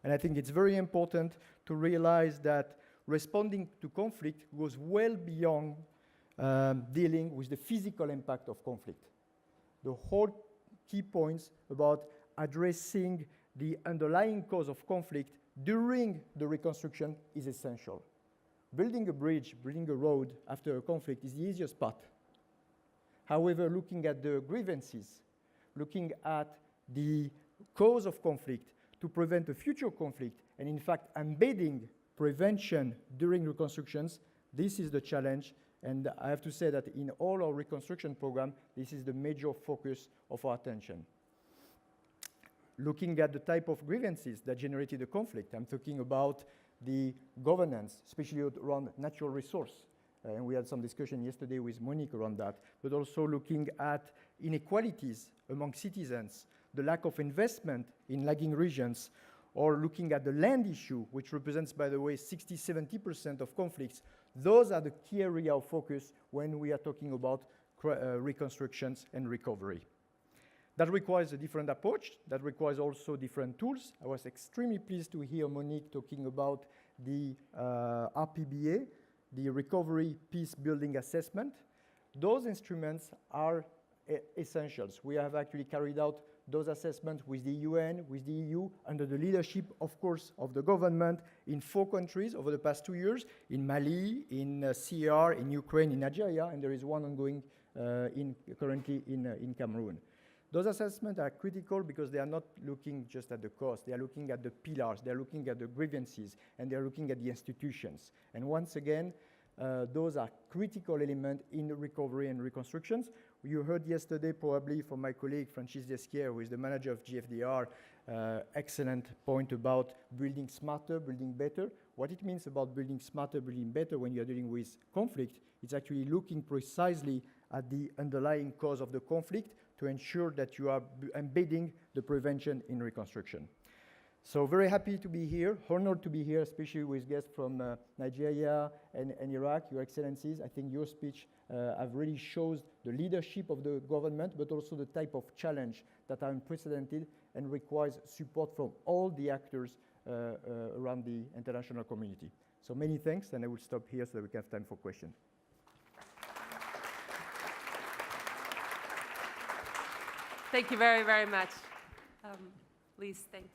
And I think it's very important to realize that responding to conflict goes well beyond dealing with the physical impact of conflict. The whole key points about addressing the underlying cause of conflict during the reconstruction is essential. Building a bridge, building a road after a conflict is the easiest part. However, looking at the grievances, looking at the cause of conflict to prevent a future conflict, and in fact embedding prevention during reconstructions, this is the challenge. And I have to say that in all our reconstruction program, this is the major focus of our attention. Looking at the type of grievances that generated the conflict, I'm talking about the governance, especially around natural resource. And we had some discussion yesterday with Monique around that, but also looking at inequalities among citizens, the lack of investment in lagging regions, or looking at the land issue, which represents, by the way, 60-70% of conflicts. Those are the key area of focus when we are talking about reconstructions and recovery. That requires a different approach. That requires also different tools. I was extremely pleased to hear Monique talking about the RPBA, the Recovery Peace Building Assessment. Those instruments are essentials. We have actually carried out those assessments with the UN, with the EU, under the leadership, of course, of the government in 4 countries over the past 2 years, in Mali, in CR, in Ukraine, in Nigeria, and there is one ongoing currently in Cameroon. Those assessments are critical because they are not looking just at the cost, they are looking at the pillars, they are looking at the grievances, and they are looking at the institutions. And once again, those are critical elements in the recovery and reconstructions. You heard yesterday probably from my colleague Francis Desquier, who is the manager of GFDR, excellent point about building smarter, building better. What it means about building smarter, building better when you're dealing with conflict, it's actually looking precisely at the underlying cause of the conflict to ensure that you are embedding the prevention in reconstruction. So very happy to be here, honored to be here, especially with guests from Nigeria and Iraq, Your Excellencies. I think your speech have really shows the leadership of the government, but also the type of challenge that are unprecedented and requires support from all the actors around the international community. So many thanks, and I will stop here so that we can have time for questions. Thank you very, very much. Lise, thank you.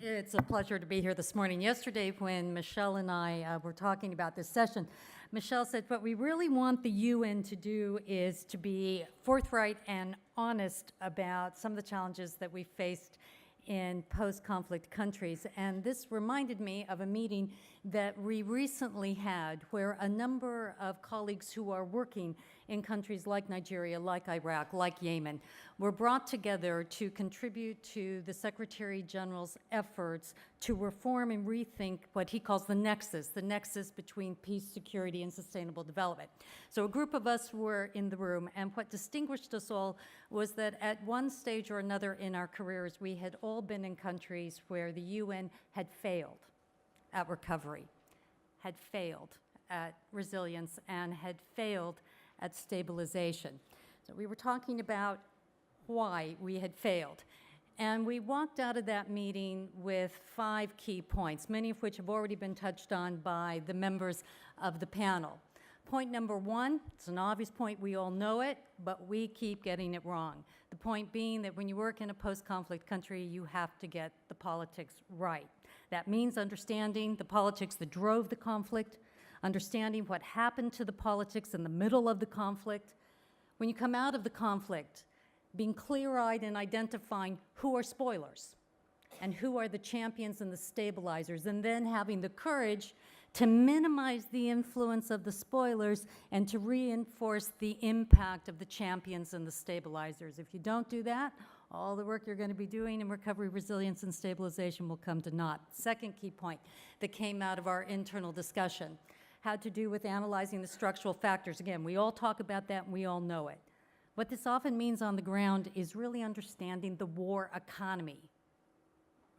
It's a pleasure to be here this morning. Yesterday, when Michelle and I were talking about this session, Michelle said, what we really want the UN to do is to be forthright and honest about some of the challenges that we faced in post-conflict countries. And this reminded me of a meeting that we recently had where a number of colleagues who are working in countries like Nigeria, like Iraq, like Yemen, were brought together to contribute to the Secretary General's efforts to reform and rethink what he calls the nexus between peace, security, and sustainable development. So a group of us were in the room, and what distinguished us all was that at one stage or another in our careers, we had all been in countries where the UN had failed at recovery, had failed at resilience, and had failed at stabilization. So we were talking about why we had failed. And we walked out of that meeting with 5 key points, many of which have already been touched on by the members of the panel. Point number 1, it's an obvious point, we all know it, but we keep getting it wrong. The point being that when you work in a post-conflict country, you have to get the politics right. That means understanding the politics that drove the conflict, understanding what happened to the politics in the middle of the conflict. When you come out of the conflict, being clear-eyed and identifying who are spoilers and who are the champions and the stabilizers, and then having the courage to minimize the influence of the spoilers and to reinforce the impact of the champions and the stabilizers. If you don't do that, all the work you're going to be doing in recovery, resilience, and stabilization will come to naught. Second key point that came out of our internal discussion had to do with analyzing the structural factors. Again, we all talk about that and we all know it. What this often means on the ground is really understanding the war economy,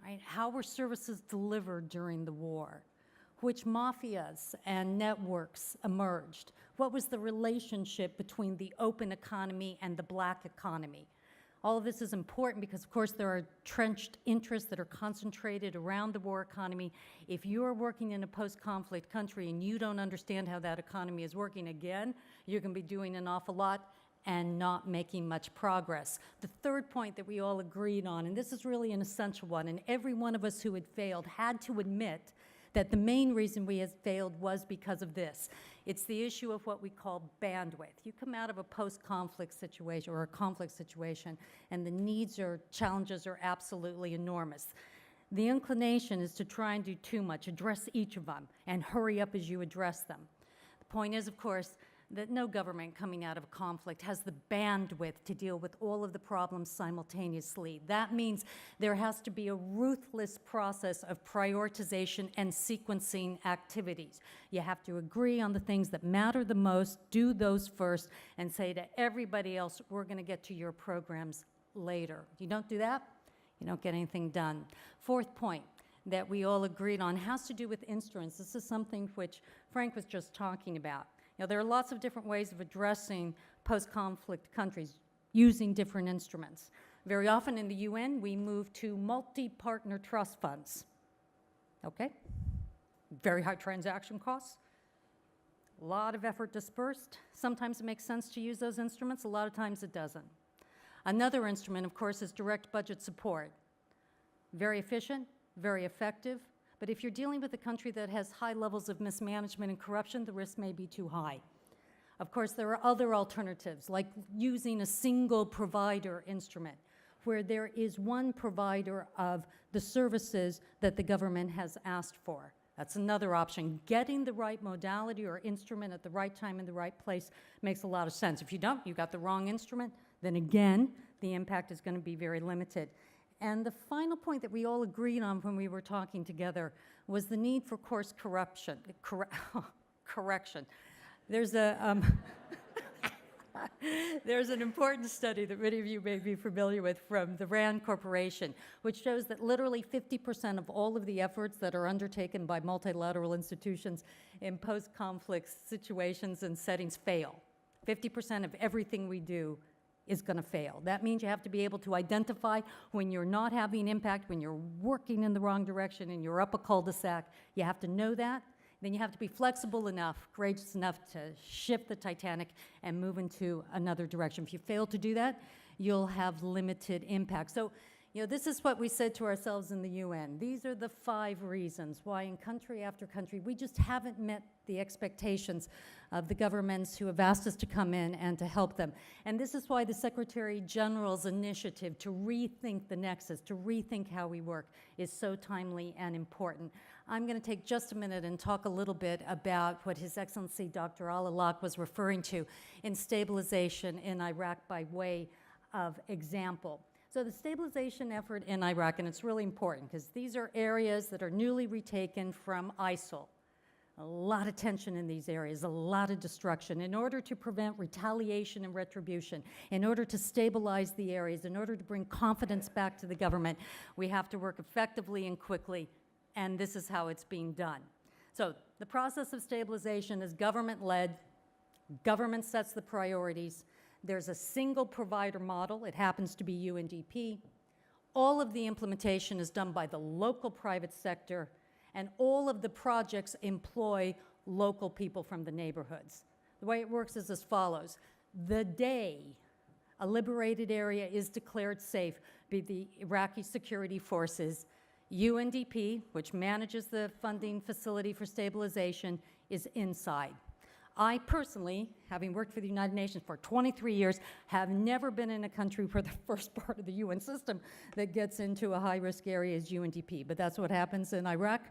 right? How were services delivered during the war? Which mafias and networks emerged? What was the relationship between the open economy and the black economy? All of this is important because, of course, there are entrenched interests that are concentrated around the war economy. If you are working in a post-conflict country and you don't understand how that economy is working, again, you're going to be doing an awful lot and not making much progress. The third point that we all agreed on, and this is really an essential one, and every one of us who had failed had to admit that the main reason we had failed was because of this. It's the issue of what we call bandwidth. You come out of a post-conflict situation or a conflict situation, and the needs or challenges are absolutely enormous. The inclination is to try and do too much, address each of them, and hurry up as you address them. The point is, of course, that no government coming out of a conflict has the bandwidth to deal with all of the problems simultaneously. That means there has to be a ruthless process of prioritization and sequencing activities. You have to agree on the things that matter the most, do those first, and say to everybody else, we're going to get to your programs later. If you don't do that, you don't get anything done. Fourth point that we all agreed on has to do with instruments. This is something which Frank was just talking about. You know, there are lots of different ways of addressing post-conflict countries using different instruments. Very often in the UN, we move to multi-partner trust funds. Okay? Very high transaction costs. A lot of effort dispersed. Sometimes it makes sense to use those instruments, a lot of times it doesn't. Another instrument, of course, is direct budget support. Very efficient, very effective, but if you're dealing with a country that has high levels of mismanagement and corruption, the risk may be too high. Of course, there are other alternatives, like using a single provider instrument, where there is one provider of the services that the government has asked for. That's another option. Getting the right modality or instrument at the right time in the right place makes a lot of sense. If you don't, you got the wrong instrument, then again, the impact is going to be very limited. And the final point that we all agreed on when we were talking together was the need for course correction. There's there's an important study that many of you may be familiar with from the RAND Corporation, which shows that literally 50% of all of the efforts that are undertaken by multilateral institutions in post-conflict situations and settings fail. 50% of everything we do is going to fail. That means you have to be able to identify when you're not having impact, when you're working in the wrong direction and you're up a cul-de-sac. You have to know that. Then you have to be flexible enough, courageous enough to shift the Titanic and move into another direction. If you fail to do that, you'll have limited impact. So, you know, this is what we said to ourselves in the UN. These are the 5 reasons why in country after country we just haven't met the expectations of the governments who have asked us to come in and to help them. And this is why the Secretary General's initiative to rethink the nexus, to rethink how we work, is so timely and important. I'm going to take just a minute and talk a little bit about what His Excellency Dr. Al-Alaq was referring to in stabilization in Iraq by way of example. So the stabilization effort in Iraq, and it's really important because these are areas that are newly retaken from ISIL. A lot of tension in these areas, a lot of destruction. In order to prevent retaliation and retribution, in order to stabilize the areas, in order to bring confidence back to the government, we have to work effectively and quickly, and this is how it's being done. So the process of stabilization is government-led. Government sets the priorities. There's a single provider model. It happens to be UNDP. All of the implementation is done by the local private sector, and all of the projects employ local people from the neighborhoods. The way it works is as follows. The day a liberated area is declared safe by the Iraqi security forces, UNDP, which manages the funding facility for stabilization, is inside. I personally, having worked for the United Nations for 23 years, have never been in a country where the first part of the UN system that gets into a high-risk area is UNDP. But that's what happens in Iraq.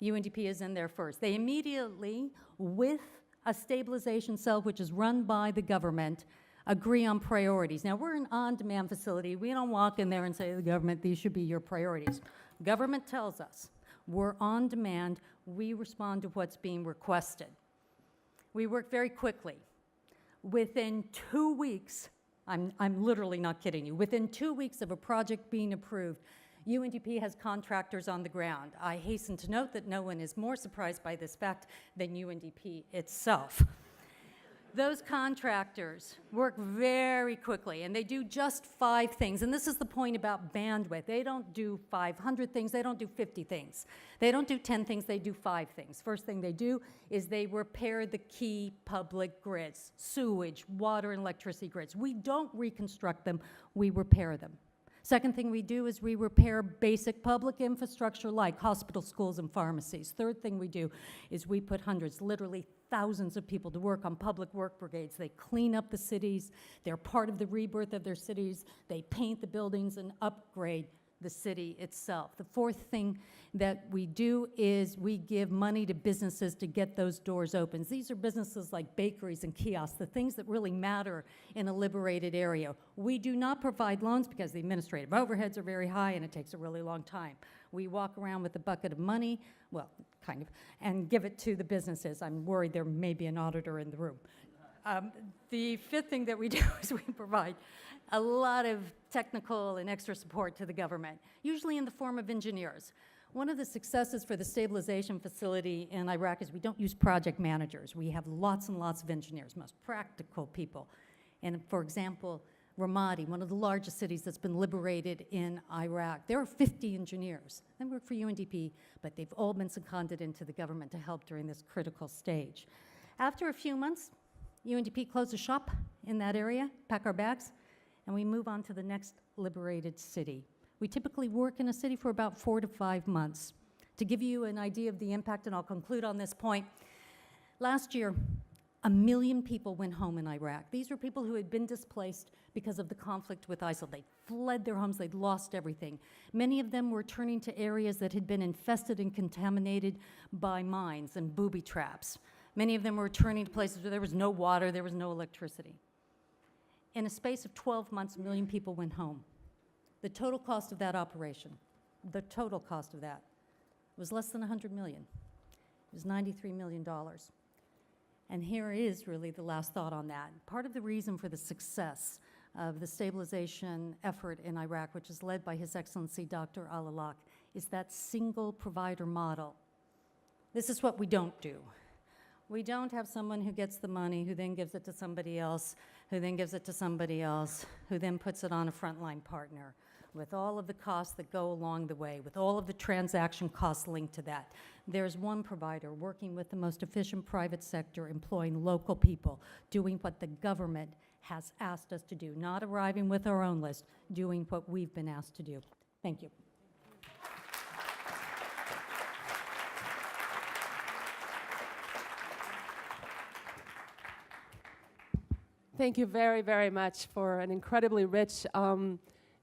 UNDP is in there first. They immediately, with a stabilization cell which is run by the government, agree on priorities. Now, we're an on-demand facility. We don't walk in there and say to the government, these should be your priorities. Government tells us. We're on demand. We respond to what's being requested. We work very quickly. Within 2 weeks, I'm literally not kidding you, within 2 weeks of a project being approved, UNDP has contractors on the ground. I hasten to note that no one is more surprised by this fact than UNDP itself. Those contractors work very quickly, and they do just 5 things. And this is the point about bandwidth. They don't do 500 things. They don't do 50 things. They don't do 10 things. They do 5 things. First thing they do is they repair the key public grids, sewage, water, and electricity grids. We don't reconstruct them. We repair them. Second thing we do is we repair basic public infrastructure like hospitals, schools, and pharmacies. Third thing we do is we put hundreds, literally thousands of people to work on public work brigades. They clean up the cities. They're part of the rebirth of their cities. They paint the buildings and upgrade the city itself. The fourth thing that we do is we give money to businesses to get those doors open. These are businesses like bakeries and kiosks, the things that really matter in a liberated area. We do not provide loans because the administrative overheads are very high and it takes a really long time. We walk around with a bucket of money, well, kind of, and give it to the businesses. I'm worried there may be an auditor in the room. The fifth thing that we do is we provide a lot of technical and extra support to the government, usually in the form of engineers. One of the successes for the stabilization facility in Iraq is we don't use project managers. We have lots and lots of engineers, most practical people. And for example, Ramadi, one of the largest cities that's been liberated in Iraq, there are 50 engineers. They work for UNDP, but they've all been seconded into the government to help during this critical stage. After a few months, UNDP closed a shop in that area, pack our bags, and we move on to the next liberated city. We typically work in a city for about 4 to 5 months. To give you an idea of the impact, and I'll conclude on this point, last year, 1 million people went home in Iraq. These were people who had been displaced because of the conflict with ISIL. They fled their homes, they'd lost everything. Many of them were turning to areas that had been infested and contaminated by mines and booby traps. Many of them were turning to places where there was no water, there was no electricity. In a space of 12 months, 1 million people went home. The total cost of that operation, the total cost of that, was less than 100 million. It was $93 million. And here is really the last thought on that. Part of the reason for the success of the stabilization effort in Iraq, which is led by His Excellency Dr. Al-Alaq, is that single provider model. This is what we don't do. We don't have someone who gets the money, who then gives it to somebody else, who then gives it to somebody else, who then puts it on a frontline partner, with all of the costs that go along the way, with all of the transaction costs linked to that. There's one provider working with the most efficient private sector, employing local people, doing what the government has asked us to do, not arriving with our own list, doing what we've been asked to do. Thank you. Thank you very, very much for an incredibly rich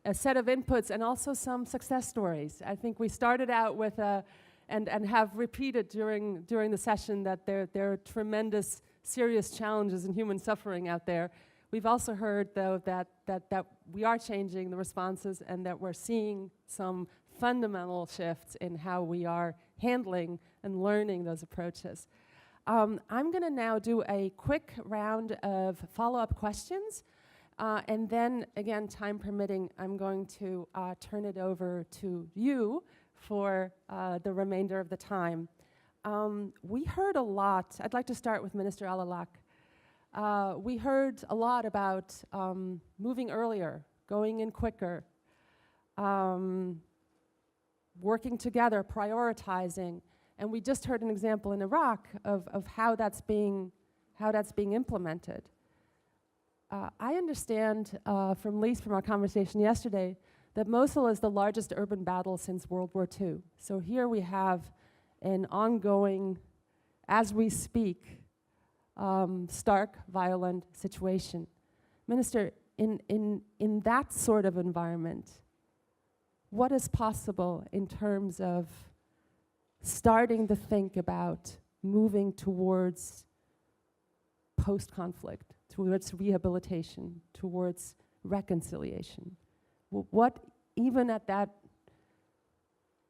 a set of inputs and also some success stories. I think we started out with and have repeated during the session that there are tremendous, serious challenges and human suffering out there. We've also heard, though, that we are changing the responses and that we're seeing some fundamental shifts in how we are handling and learning those approaches. I'm going to now do a quick round of follow-up questions. And then, again, time permitting, I'm going to turn it over to you for the remainder of the time. We heard a lot. I'd like to start with Minister Al-Alaq. We heard a lot about moving earlier, going in quicker, working together, prioritizing. And we just heard an example in Iraq of how that's being implemented. I understand from our conversation yesterday that Mosul is the largest urban battle since World War II. So here we have an ongoing, as we speak, stark, violent situation. Minister, in that sort of environment, what is possible in terms of starting to think about moving towards post-conflict, towards rehabilitation, towards reconciliation? What, even at that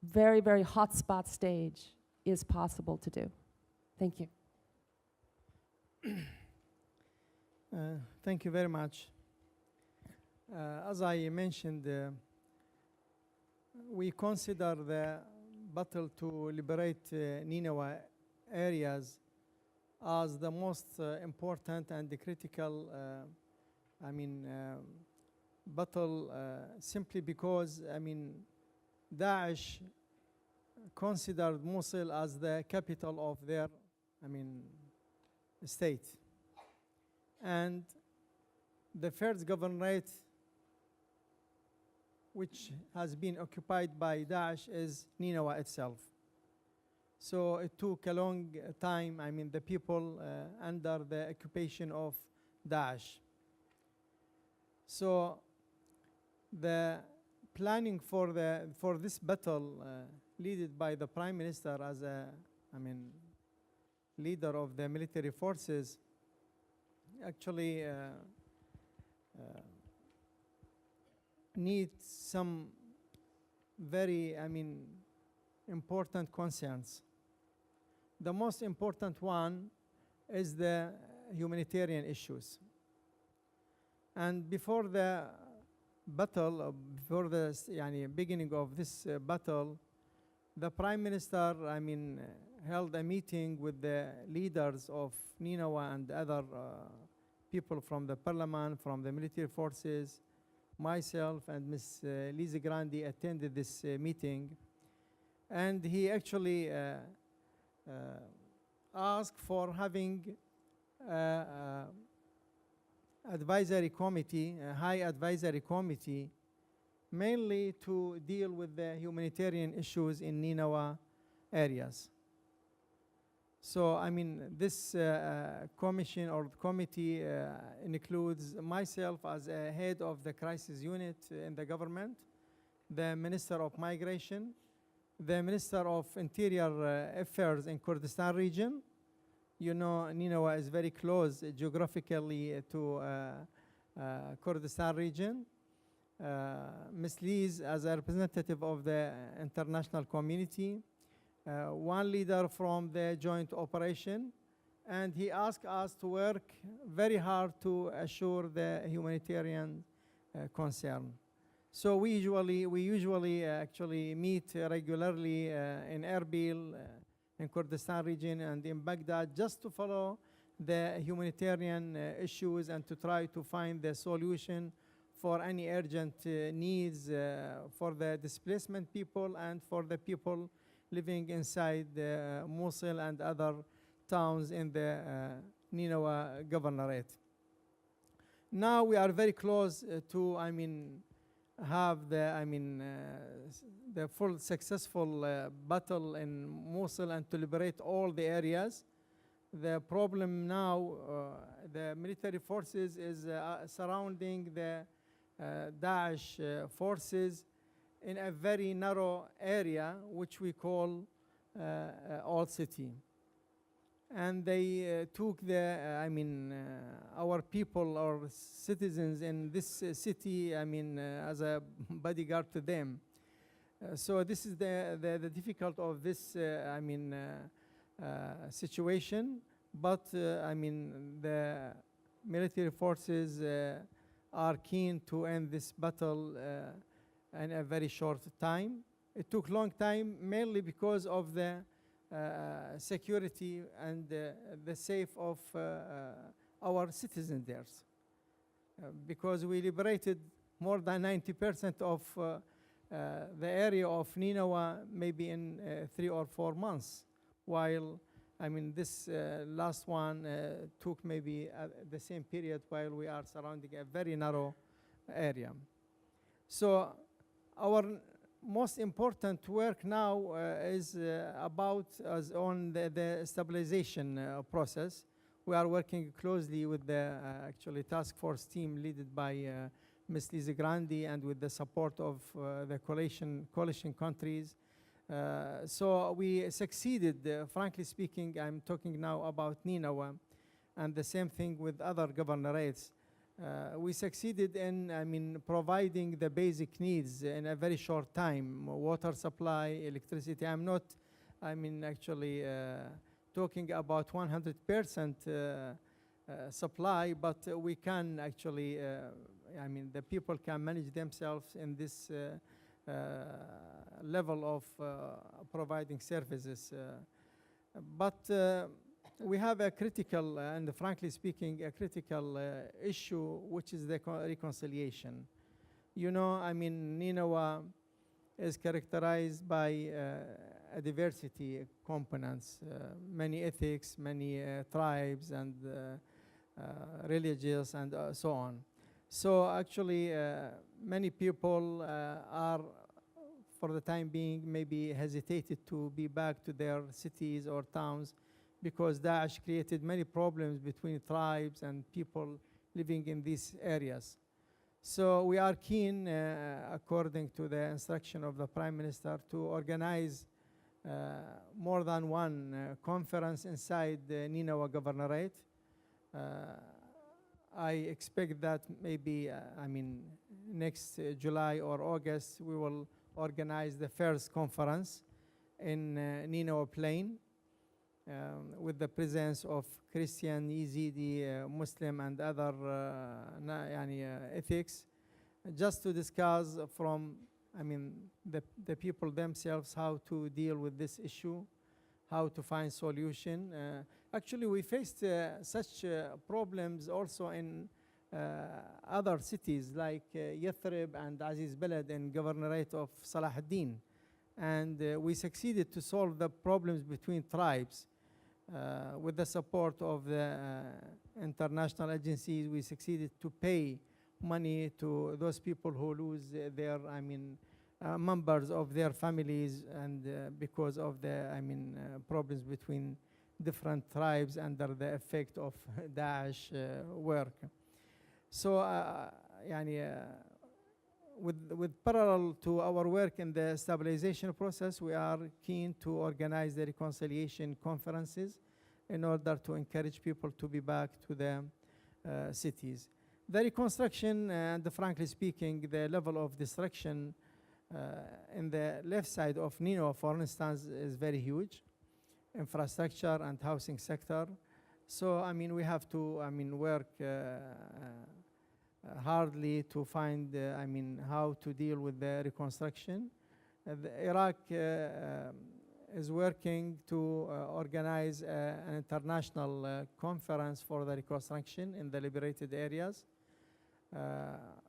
very, very hotspot stage, is possible to do? Thank you. Thank you very much. As I mentioned, we consider the battle to liberate Nineveh areas as the most important and the critical battle simply because Daesh considered Mosul as the capital of their state, and the first governorate which has been occupied by Daesh is Nineveh itself. So it took a long time, the people under the occupation of Daesh. So the planning for this battle, led by the Prime Minister as a leader of the military forces, actually needs some very important concerns. The most important one is the humanitarian issues. And before the battle, before the beginning of this battle, the Prime Minister held a meeting with the leaders of Nineveh and other people from the parliament, from the military forces. Myself and Ms. Lisa Grandi attended this meeting, and he actually asked for having advisory committee, a high advisory committee, mainly to deal with the humanitarian issues in Ninawa areas. So, I mean, this commission or committee includes myself as a head of the crisis unit in the government, the Minister of Migration, the Minister of Interior Affairs in Kurdistan region. You know, Ninawa is very close geographically to Kurdistan region. Ms. Lees as a representative of the international community, one leader from the joint operation, and he asked us to work very hard to assure the humanitarian concern. So we usually actually meet regularly in Erbil, in Kurdistan region, and in Baghdad, just to follow the humanitarian issues and to try to find the solution for any urgent needs for the displacement people and for the people living inside Mosul and other towns in the Ninawa governorate. Now we are very close to, have the full successful battle in Mosul and to liberate all the areas. The problem now, the military forces is surrounding the Daesh forces in a very narrow area, which we call Old City. And they took our people or citizens in this city, as a bodyguard to them. So this is the difficult of this, situation. But, the military forces are keen to end this battle in a very short time. It took long time, mainly because of the security and the safe of our citizens there. Because we liberated more than 90% of the area of Ninawa maybe in 3 or 4 months, while this last one took maybe the same period while we are surrounding a very narrow area. So our most important work now is about us on the stabilization process. We are working closely with the actually task force team led by Ms. Lisa Grandi and with the support of the coalition countries. So we succeeded, frankly speaking. I'm talking now about Ninawa, and the same thing with other governorates. We succeeded in, providing the basic needs in a very short time: water supply, electricity. I'm not, actually talking about 100% supply, but we can actually, the people can manage themselves in this level of providing services. But we have a critical, and frankly speaking, a critical issue, which is the reconciliation. You know, Ninawa is characterized by a diversity components, many ethics, many tribes, and religious, and so on. So actually, many people are, for the time being, maybe hesitated to be back to their cities or towns, because Daesh created many problems between tribes and people living in these areas. So we are keen, according to the instruction of the Prime Minister, to organize more than one conference inside the Ninawa Governorate. I expect that maybe, next July or August, we will organize the first conference in Ninawa Plain, with the presence of Christian, Yazidi, Muslim, and other ethics, just to discuss from, the people themselves how to deal with this issue, how to find solution. Actually, we faced such problems also in other cities like Yathrib and Aziz Balad in Governorate of Salahuddin. And we succeeded to solve the problems between tribes. with the support of the international agencies, we succeeded to pay money to those people who lose their, members of their families, and because of the, problems between different tribes under the effect of Daesh work. So, with parallel to our work in the stabilization process, we are keen to organize the reconciliation conferences in order to encourage people to be back to the cities. The reconstruction, and frankly speaking, the level of destruction in the left side of Nino, for instance, is very huge. Infrastructure and housing sector. So, we have to, work hardly to find, how to deal with the reconstruction. Iraq is working to organize an international conference for the reconstruction in the liberated areas.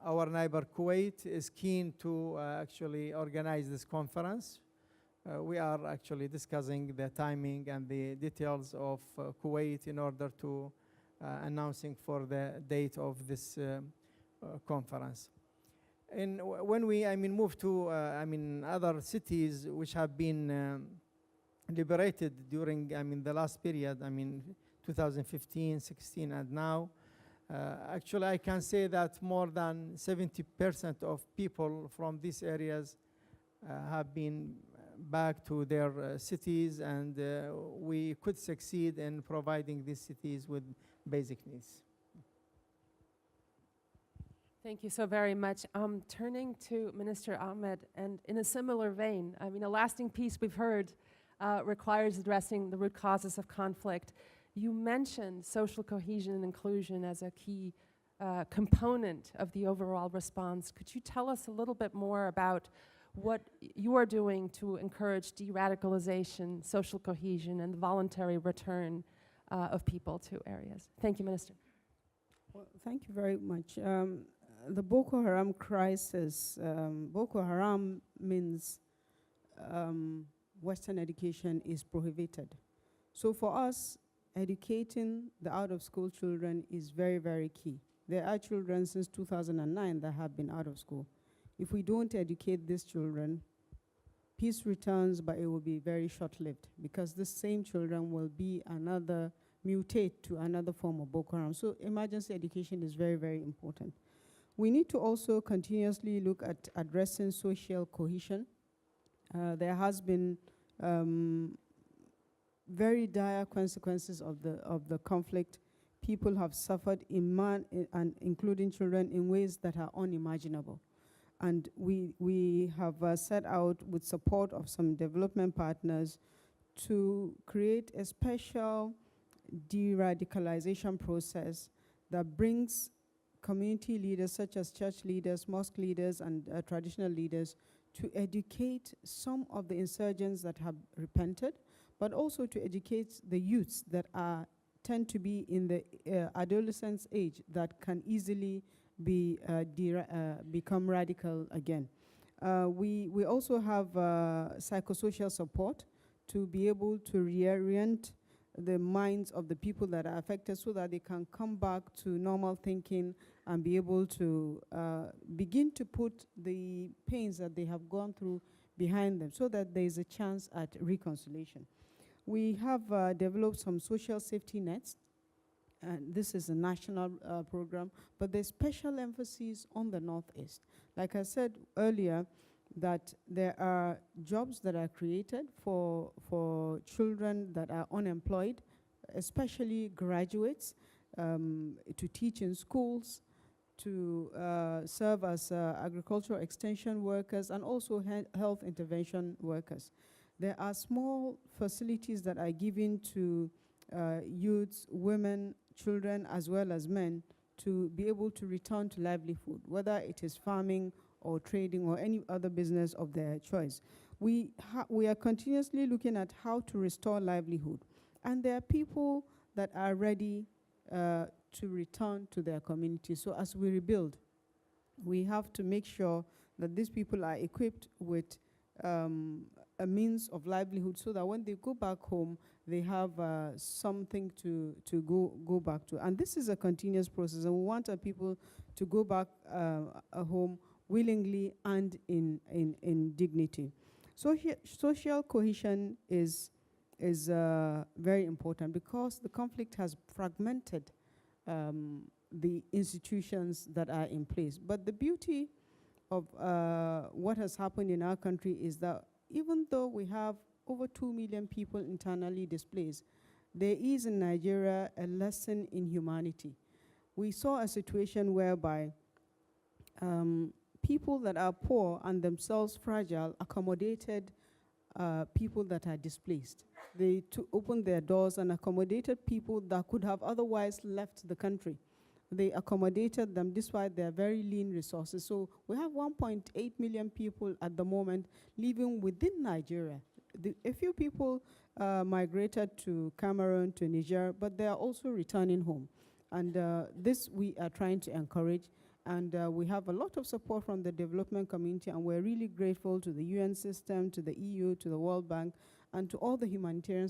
Our neighbor Kuwait is keen to actually organize this conference. We are actually discussing the timing and the details of Kuwait in order to announcing for the date of this conference. And when we, move to, other cities which have been liberated during, the last period, 2015, 16, and now, actually, I can say that more than 70% of people from these areas have been back to their cities, and we could succeed in providing these cities with basic needs. Thank you so very much. Turning to Minister Ahmed, and in a similar vein, a lasting peace, we've heard, requires addressing the root causes of conflict. You mentioned social cohesion and inclusion as a key component of the overall response. Could you tell us a little bit more about what you are doing to encourage de-radicalization, social cohesion, and the voluntary return of people to areas? Thank you, Minister. Well, thank you very much. The Boko Haram crisis, Boko Haram means Western education is prohibited. So for us, educating the out-of-school children is very, very key. There are children since 2009 that have been out of school. If we don't educate these children, peace returns, but it will be very short-lived, because the same children will be mutate to another form of Boko Haram. So emergency education is very, very important. We need to also continuously look at addressing social cohesion. There has been very dire consequences of the conflict. People have suffered, and including children, in ways that are unimaginable. And we have set out, with support of some development partners, to create a special de-radicalization process that brings community leaders, such as church leaders, mosque leaders, and traditional leaders, to educate some of the insurgents that have repented, but also to educate the youths that tend to be in the adolescence age, that can easily become radical again. We also have psychosocial support to be able to reorient the minds of the people that are affected, so that they can come back to normal thinking and be able to begin to put the pains that they have gone through behind them, so that there is a chance at reconciliation. We have developed some social safety nets, and this is a national program, but there's special emphasis on the Northeast. Like I said earlier, that there are jobs that are created for children that are unemployed, especially graduates, to teach in schools, to serve as agricultural extension workers, and also health intervention workers. There are small facilities that are given to youths, women, children, as well as men, to be able to return to livelihood, whether it is farming or trading or any other business of their choice. We are continuously looking at how to restore livelihood. And there are people that are ready to return to their community. So as we rebuild, we have to make sure that these people are equipped with a means of livelihood so that when they go back home, they have something to go back to. And this is a continuous process, and we want our people to go back home willingly and in dignity. So social cohesion is very important because the conflict has fragmented the institutions that are in place. But the beauty of what has happened in our country is that even though we have over 2 million people internally displaced, there is in Nigeria a lesson in humanity. We saw a situation whereby people that are poor and themselves fragile accommodated people that are displaced. They opened their doors and accommodated people that could have otherwise left the country. They accommodated them despite their very lean resources. So we have 1.8 million people at the moment living within Nigeria. A few people migrated to Cameroon, to Niger, but they are also returning home. And this we are trying to encourage. And we have a lot of support from the development community, and we're really grateful to the UN system, to the EU, to the World Bank, and to all the humanitarian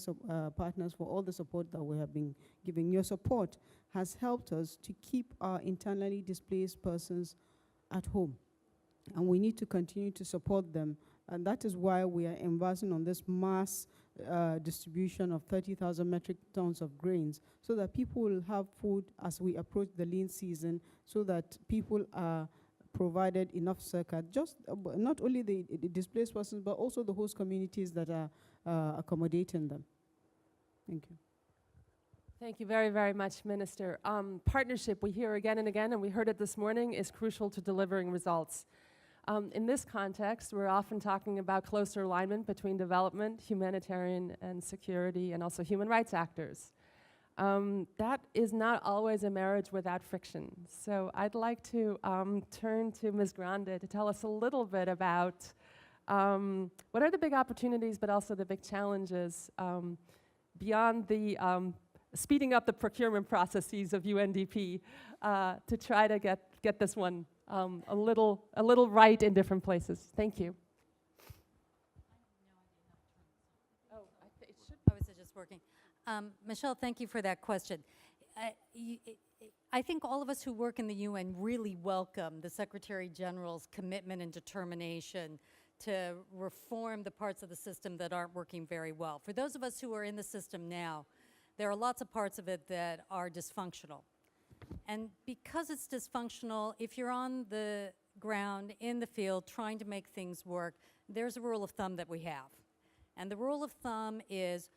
partners for all the support that we have been giving. Your support has helped us to keep our internally displaced persons at home. And we need to continue to support them. And that is why we are embarking on this mass distribution of 30,000 metric tons of grains, so that people will have food as we approach the lean season, so that people are provided enough circuit, just not only the displaced persons, but also the host communities that are accommodating them. Thank you. Thank you very, very much, Minister. Partnership, we hear again and again, and we heard it this morning, is crucial to delivering results. In this context, we're often talking about closer alignment between development, humanitarian, and security, and also human rights actors. That is not always a marriage without friction. So I'd like to turn to Ms. Grande to tell us a little bit about what are the big opportunities, but also the big challenges beyond the speeding up the procurement processes of UNDP to try to get this one a little right in different places. Thank you. Oh, is it just working? Michelle, thank you for that question. I think all of us who work in the UN really welcome the Secretary General's commitment and determination to reform the parts of the system that aren't working very well. For those of us who are in the system now, there are lots of parts of it that are dysfunctional. And because it's dysfunctional, if you're on the ground, in the field, trying to make things work, there's a rule of thumb that we have. And the rule of thumb is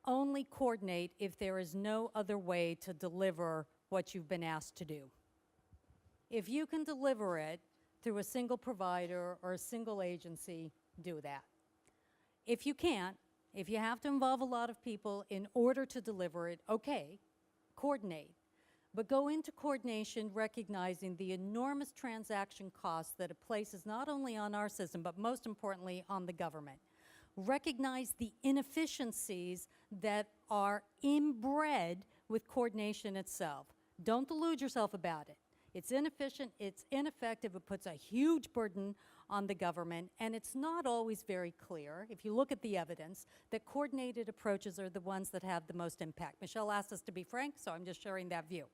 only coordinate if there is no other way to deliver what you've been asked to do. If you can deliver it through a single provider or a single agency, do that. If you can't, if you have to involve a lot of people in order to deliver it, okay, coordinate. But go into coordination recognizing the enormous transaction costs that it places not only on our system, but most importantly on the government. Recognize the inefficiencies that are inbred with coordination itself. Don't delude yourself about it. It's inefficient, it's ineffective, it puts a huge burden on the government, and it's not always very clear, if you look at the evidence, that coordinated approaches are the ones that have the most impact. Michelle asked us to be frank, so I'm just sharing that view.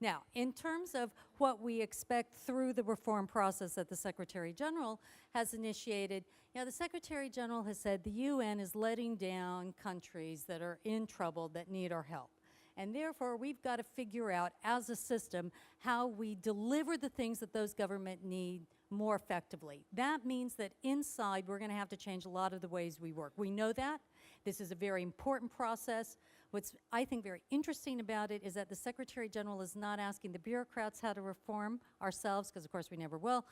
Now, in terms of what we expect through the reform process that the Secretary General has initiated, the Secretary General has said the UN is letting down countries that are in trouble that need our help. And therefore, we've got to figure out as a system how we deliver the things that those governments need more effectively. That means that inside, we're going to have to change a lot of the ways we work. We know that. This is a very important process. What's, I think, very interesting about it is that the Secretary General is not asking the bureaucrats how to reform ourselves, because of course we never will.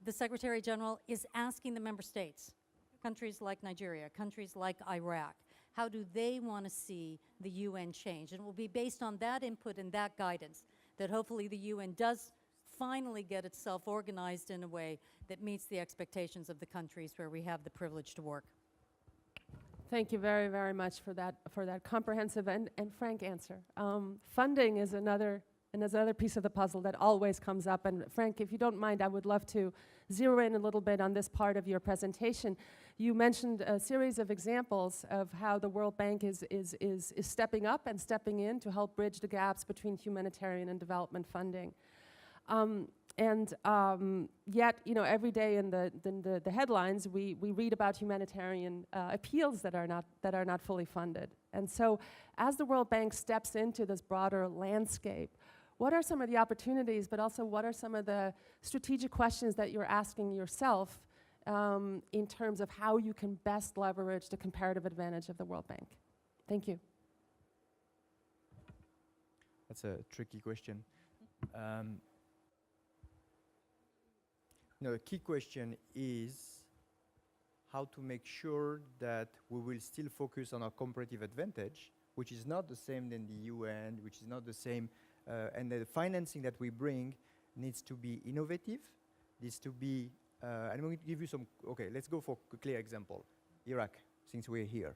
The Secretary General is asking the member states, countries like Nigeria, countries like Iraq, how do they want to see the UN change? And it will be based on that input and that guidance that hopefully the UN does finally get itself organized in a way that meets the expectations of the countries where we have the privilege to work. Thank you very, very much for that comprehensive and frank answer. Funding is another and there's another piece of the puzzle that always comes up. And Frank, if you don't mind, I would love to zero in a little bit on this part of your presentation. You mentioned a series of examples of how the World Bank is stepping up and stepping in to help bridge the gaps between humanitarian and development funding. Yet, you know, every day in the headlines, we read about humanitarian appeals that are not fully funded. And so, as the World Bank steps into this broader landscape, what are some of the opportunities, but also what are some of the strategic questions that you're asking yourself in terms of how you can best leverage the comparative advantage of the World Bank? Thank you. That's a tricky question. No, the key question is how to make sure that we will still focus on our comparative advantage, which is not the same than the UN, which is not the same, and the financing that we bring needs to be innovative, needs to be, I'm going to give you some, okay, let's go for a clear example. Iraq, since we're here.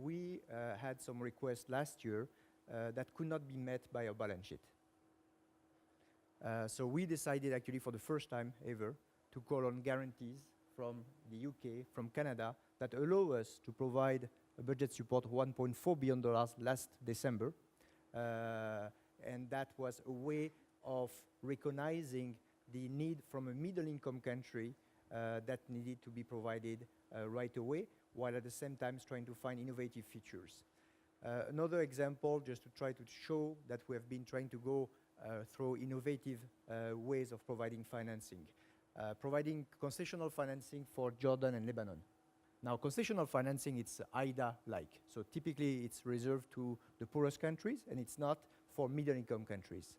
We had some requests last year that could not be met by our balance sheet. So we decided actually for the first time ever to call on guarantees from the UK, from Canada, that allow us to provide a budget support of $1.4 billion last December. And that was a way of recognizing the need from a middle-income country that needed to be provided right away, while at the same time trying to find innovative features. Another example, just to try to show that we have been trying to go through innovative ways of providing financing. Providing concessional financing for Jordan and Lebanon. Now, concessional financing, it's IDA-like. So typically, it's reserved to the poorest countries, and it's not for middle-income countries.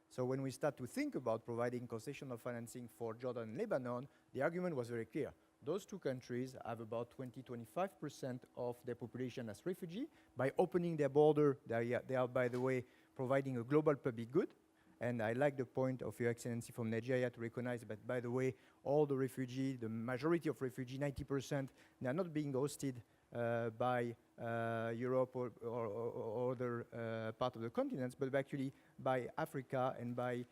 So when we start to think about providing concessional financing for Jordan and Lebanon, the argument was very clear. Those two countries have about 20-25% of their population as refugee. By opening their border, they are, by the way, providing a global public good. And I like the point of Your Excellency from Nigeria to recognize that, by the way, all the refugees, the majority of refugees, 90%, they are not being hosted by Europe or other part of the continents, but actually by Africa and by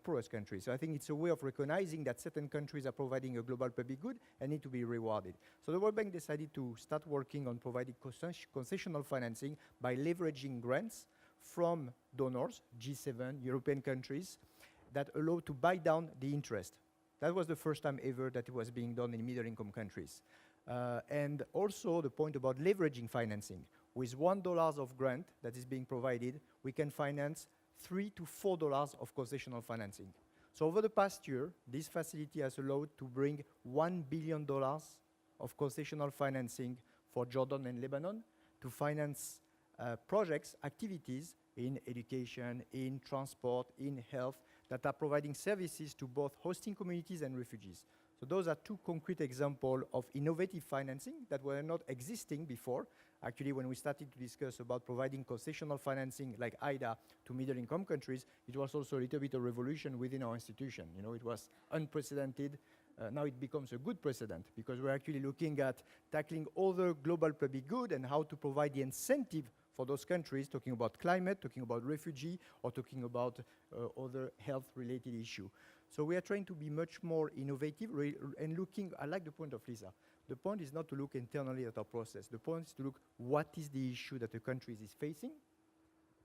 poorest countries. So I think it's a way of recognizing that certain countries are providing a global public good and need to be rewarded. So the World Bank decided to start working on providing concessional financing by leveraging grants from donors, G7, European countries, that allow to buy down the interest. That was the first time ever that it was being done in middle-income countries. And also the point about leveraging financing. With $1 of grant that is being provided, we can finance $3 to $4 of concessional financing. So over the past year, this facility has allowed to bring $1 billion of concessional financing for Jordan and Lebanon to finance projects, activities in education, in transport, in health, that are providing services to both hosting communities and refugees. So those are two concrete examples of innovative financing that were not existing before. Actually, when we started to discuss about providing concessional financing like IDA to middle-income countries, it was also a little bit of revolution within our institution. You know, it was unprecedented. Now it becomes a good precedent because we're actually looking at tackling other global public good and how to provide the incentive for those countries, talking about climate, talking about refugee, or talking about other health-related issue. So we are trying to be much more innovative and looking, I like the point of Lisa. The point is not to look internally at our process. The point is to look what is the issue that the country is facing,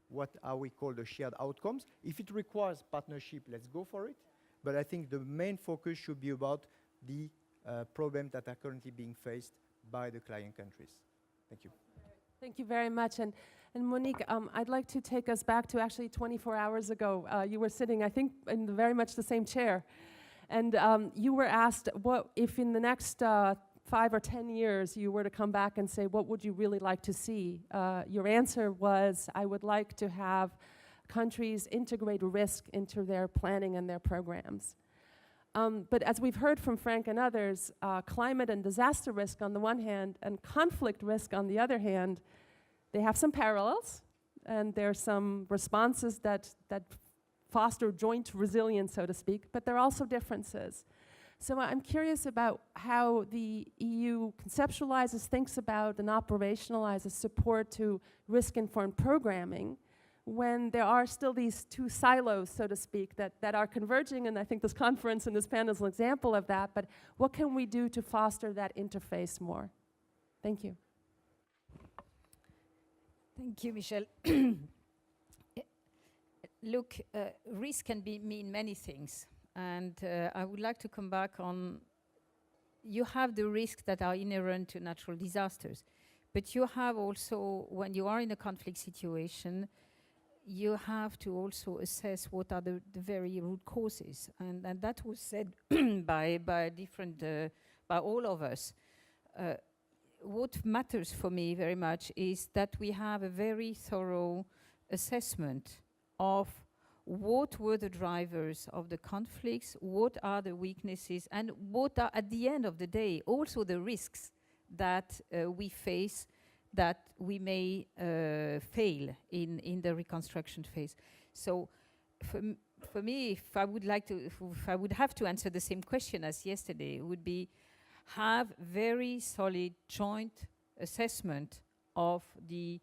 what are we call the shared outcomes. If it requires partnership, let's go for it. But I think the main focus should be about the problems that are currently being faced by the client countries. Thank you. Thank you very much. And Monique, I'd like to take us back to actually 24 hours ago. You were sitting, I think, in very much the same chair. And you were asked what if in the next 5 or 10 years you were to come back and say, what would you really like to see? Your answer was, I would like to have countries integrate risk into their planning and their programs. But as we've heard from Frank and others, climate and disaster risk on the one hand and conflict risk on the other hand, they have some parallels, and there are some responses that foster joint resilience, so to speak, but there are also differences. So I'm curious about how the EU conceptualizes, thinks about, and operationalizes support to risk-informed programming, when there are still these two silos, so to speak, that are converging, and I think this conference and this panel is an example of that, but what can we do to foster that interface more? Thank you. Thank you, Michelle. Look, risk can mean many things, and I would like to come back on, you have the risks that are inherent to natural disasters, but you have also, when you are in a conflict situation, you have to also assess what are the very root causes, and that was said by all of us. What matters for me very much is that we have a very thorough assessment of what were the drivers of the conflicts, what are the weaknesses, and what are, at the end of the day, also the risks that we face, that we may fail in the reconstruction phase. So for me, if I would have to answer the same question as yesterday, it would be have very solid joint assessment of the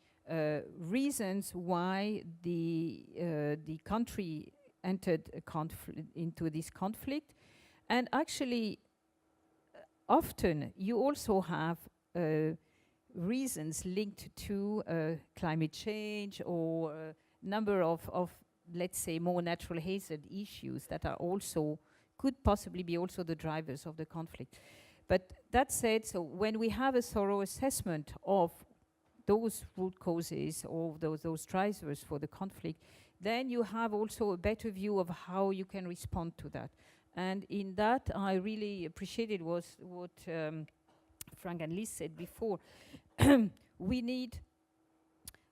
reasons why the country entered into this conflict. And actually, often you also have reasons linked to climate change or a number of, let's say, more natural hazard issues that are also, could possibly be also the drivers of the conflict. But that said, so when we have a thorough assessment of those root causes or those drivers for the conflict, then you have also a better view of how you can respond to that. And in that, I really appreciated what Frank and Liz said before. We need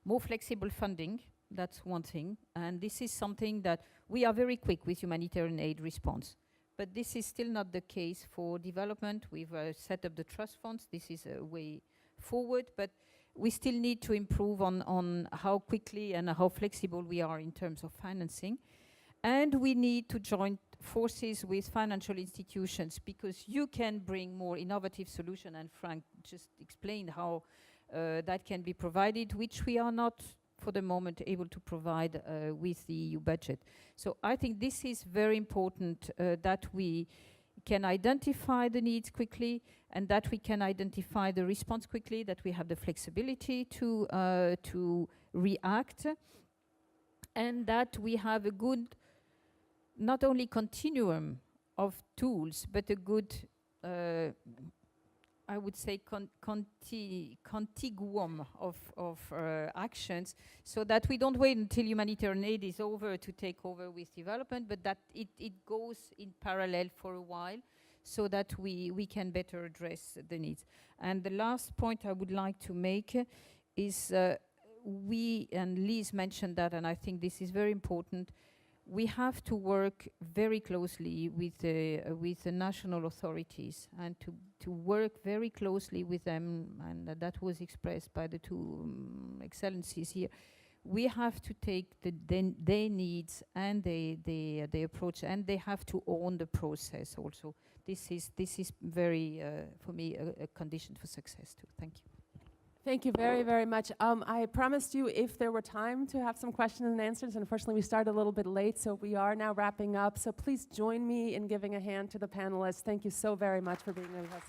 more flexible funding, that's one thing, and this is something that we are very quick with humanitarian aid response. But this is still not the case for development. We've set up the trust funds. This is a way forward, but we still need to improve on how quickly and how flexible we are in terms of financing. And we need to join forces with financial institutions, because you can bring more innovative solution, and Frank just explained how that can be provided, which we are not for the moment able to provide with the EU budget. So I think this is very important, that we can identify the needs quickly, and that we can identify the response quickly, that we have the flexibility to react, and that we have a good, not only continuum of tools, but a good, I would say, contiguum of actions, so that we don't wait until humanitarian aid is over to take over with development, but that it goes in parallel for a while, so that we can better address the needs. And the last point I would like to make is, we, and Liz mentioned that, and I think this is very important, we have to work very closely with the national authorities, and to work very closely with them, and that was expressed by the two excellencies here. We have to take their needs and the approach, and they have to own the process also. This is very, for me, a condition for success too. Thank you. Thank you very, very much. I promised you if there were time to have some questions and answers, and unfortunately we started a little bit late, so we are now wrapping up. So please join me in giving a hand to the panelists. Thank you so very much for being with us.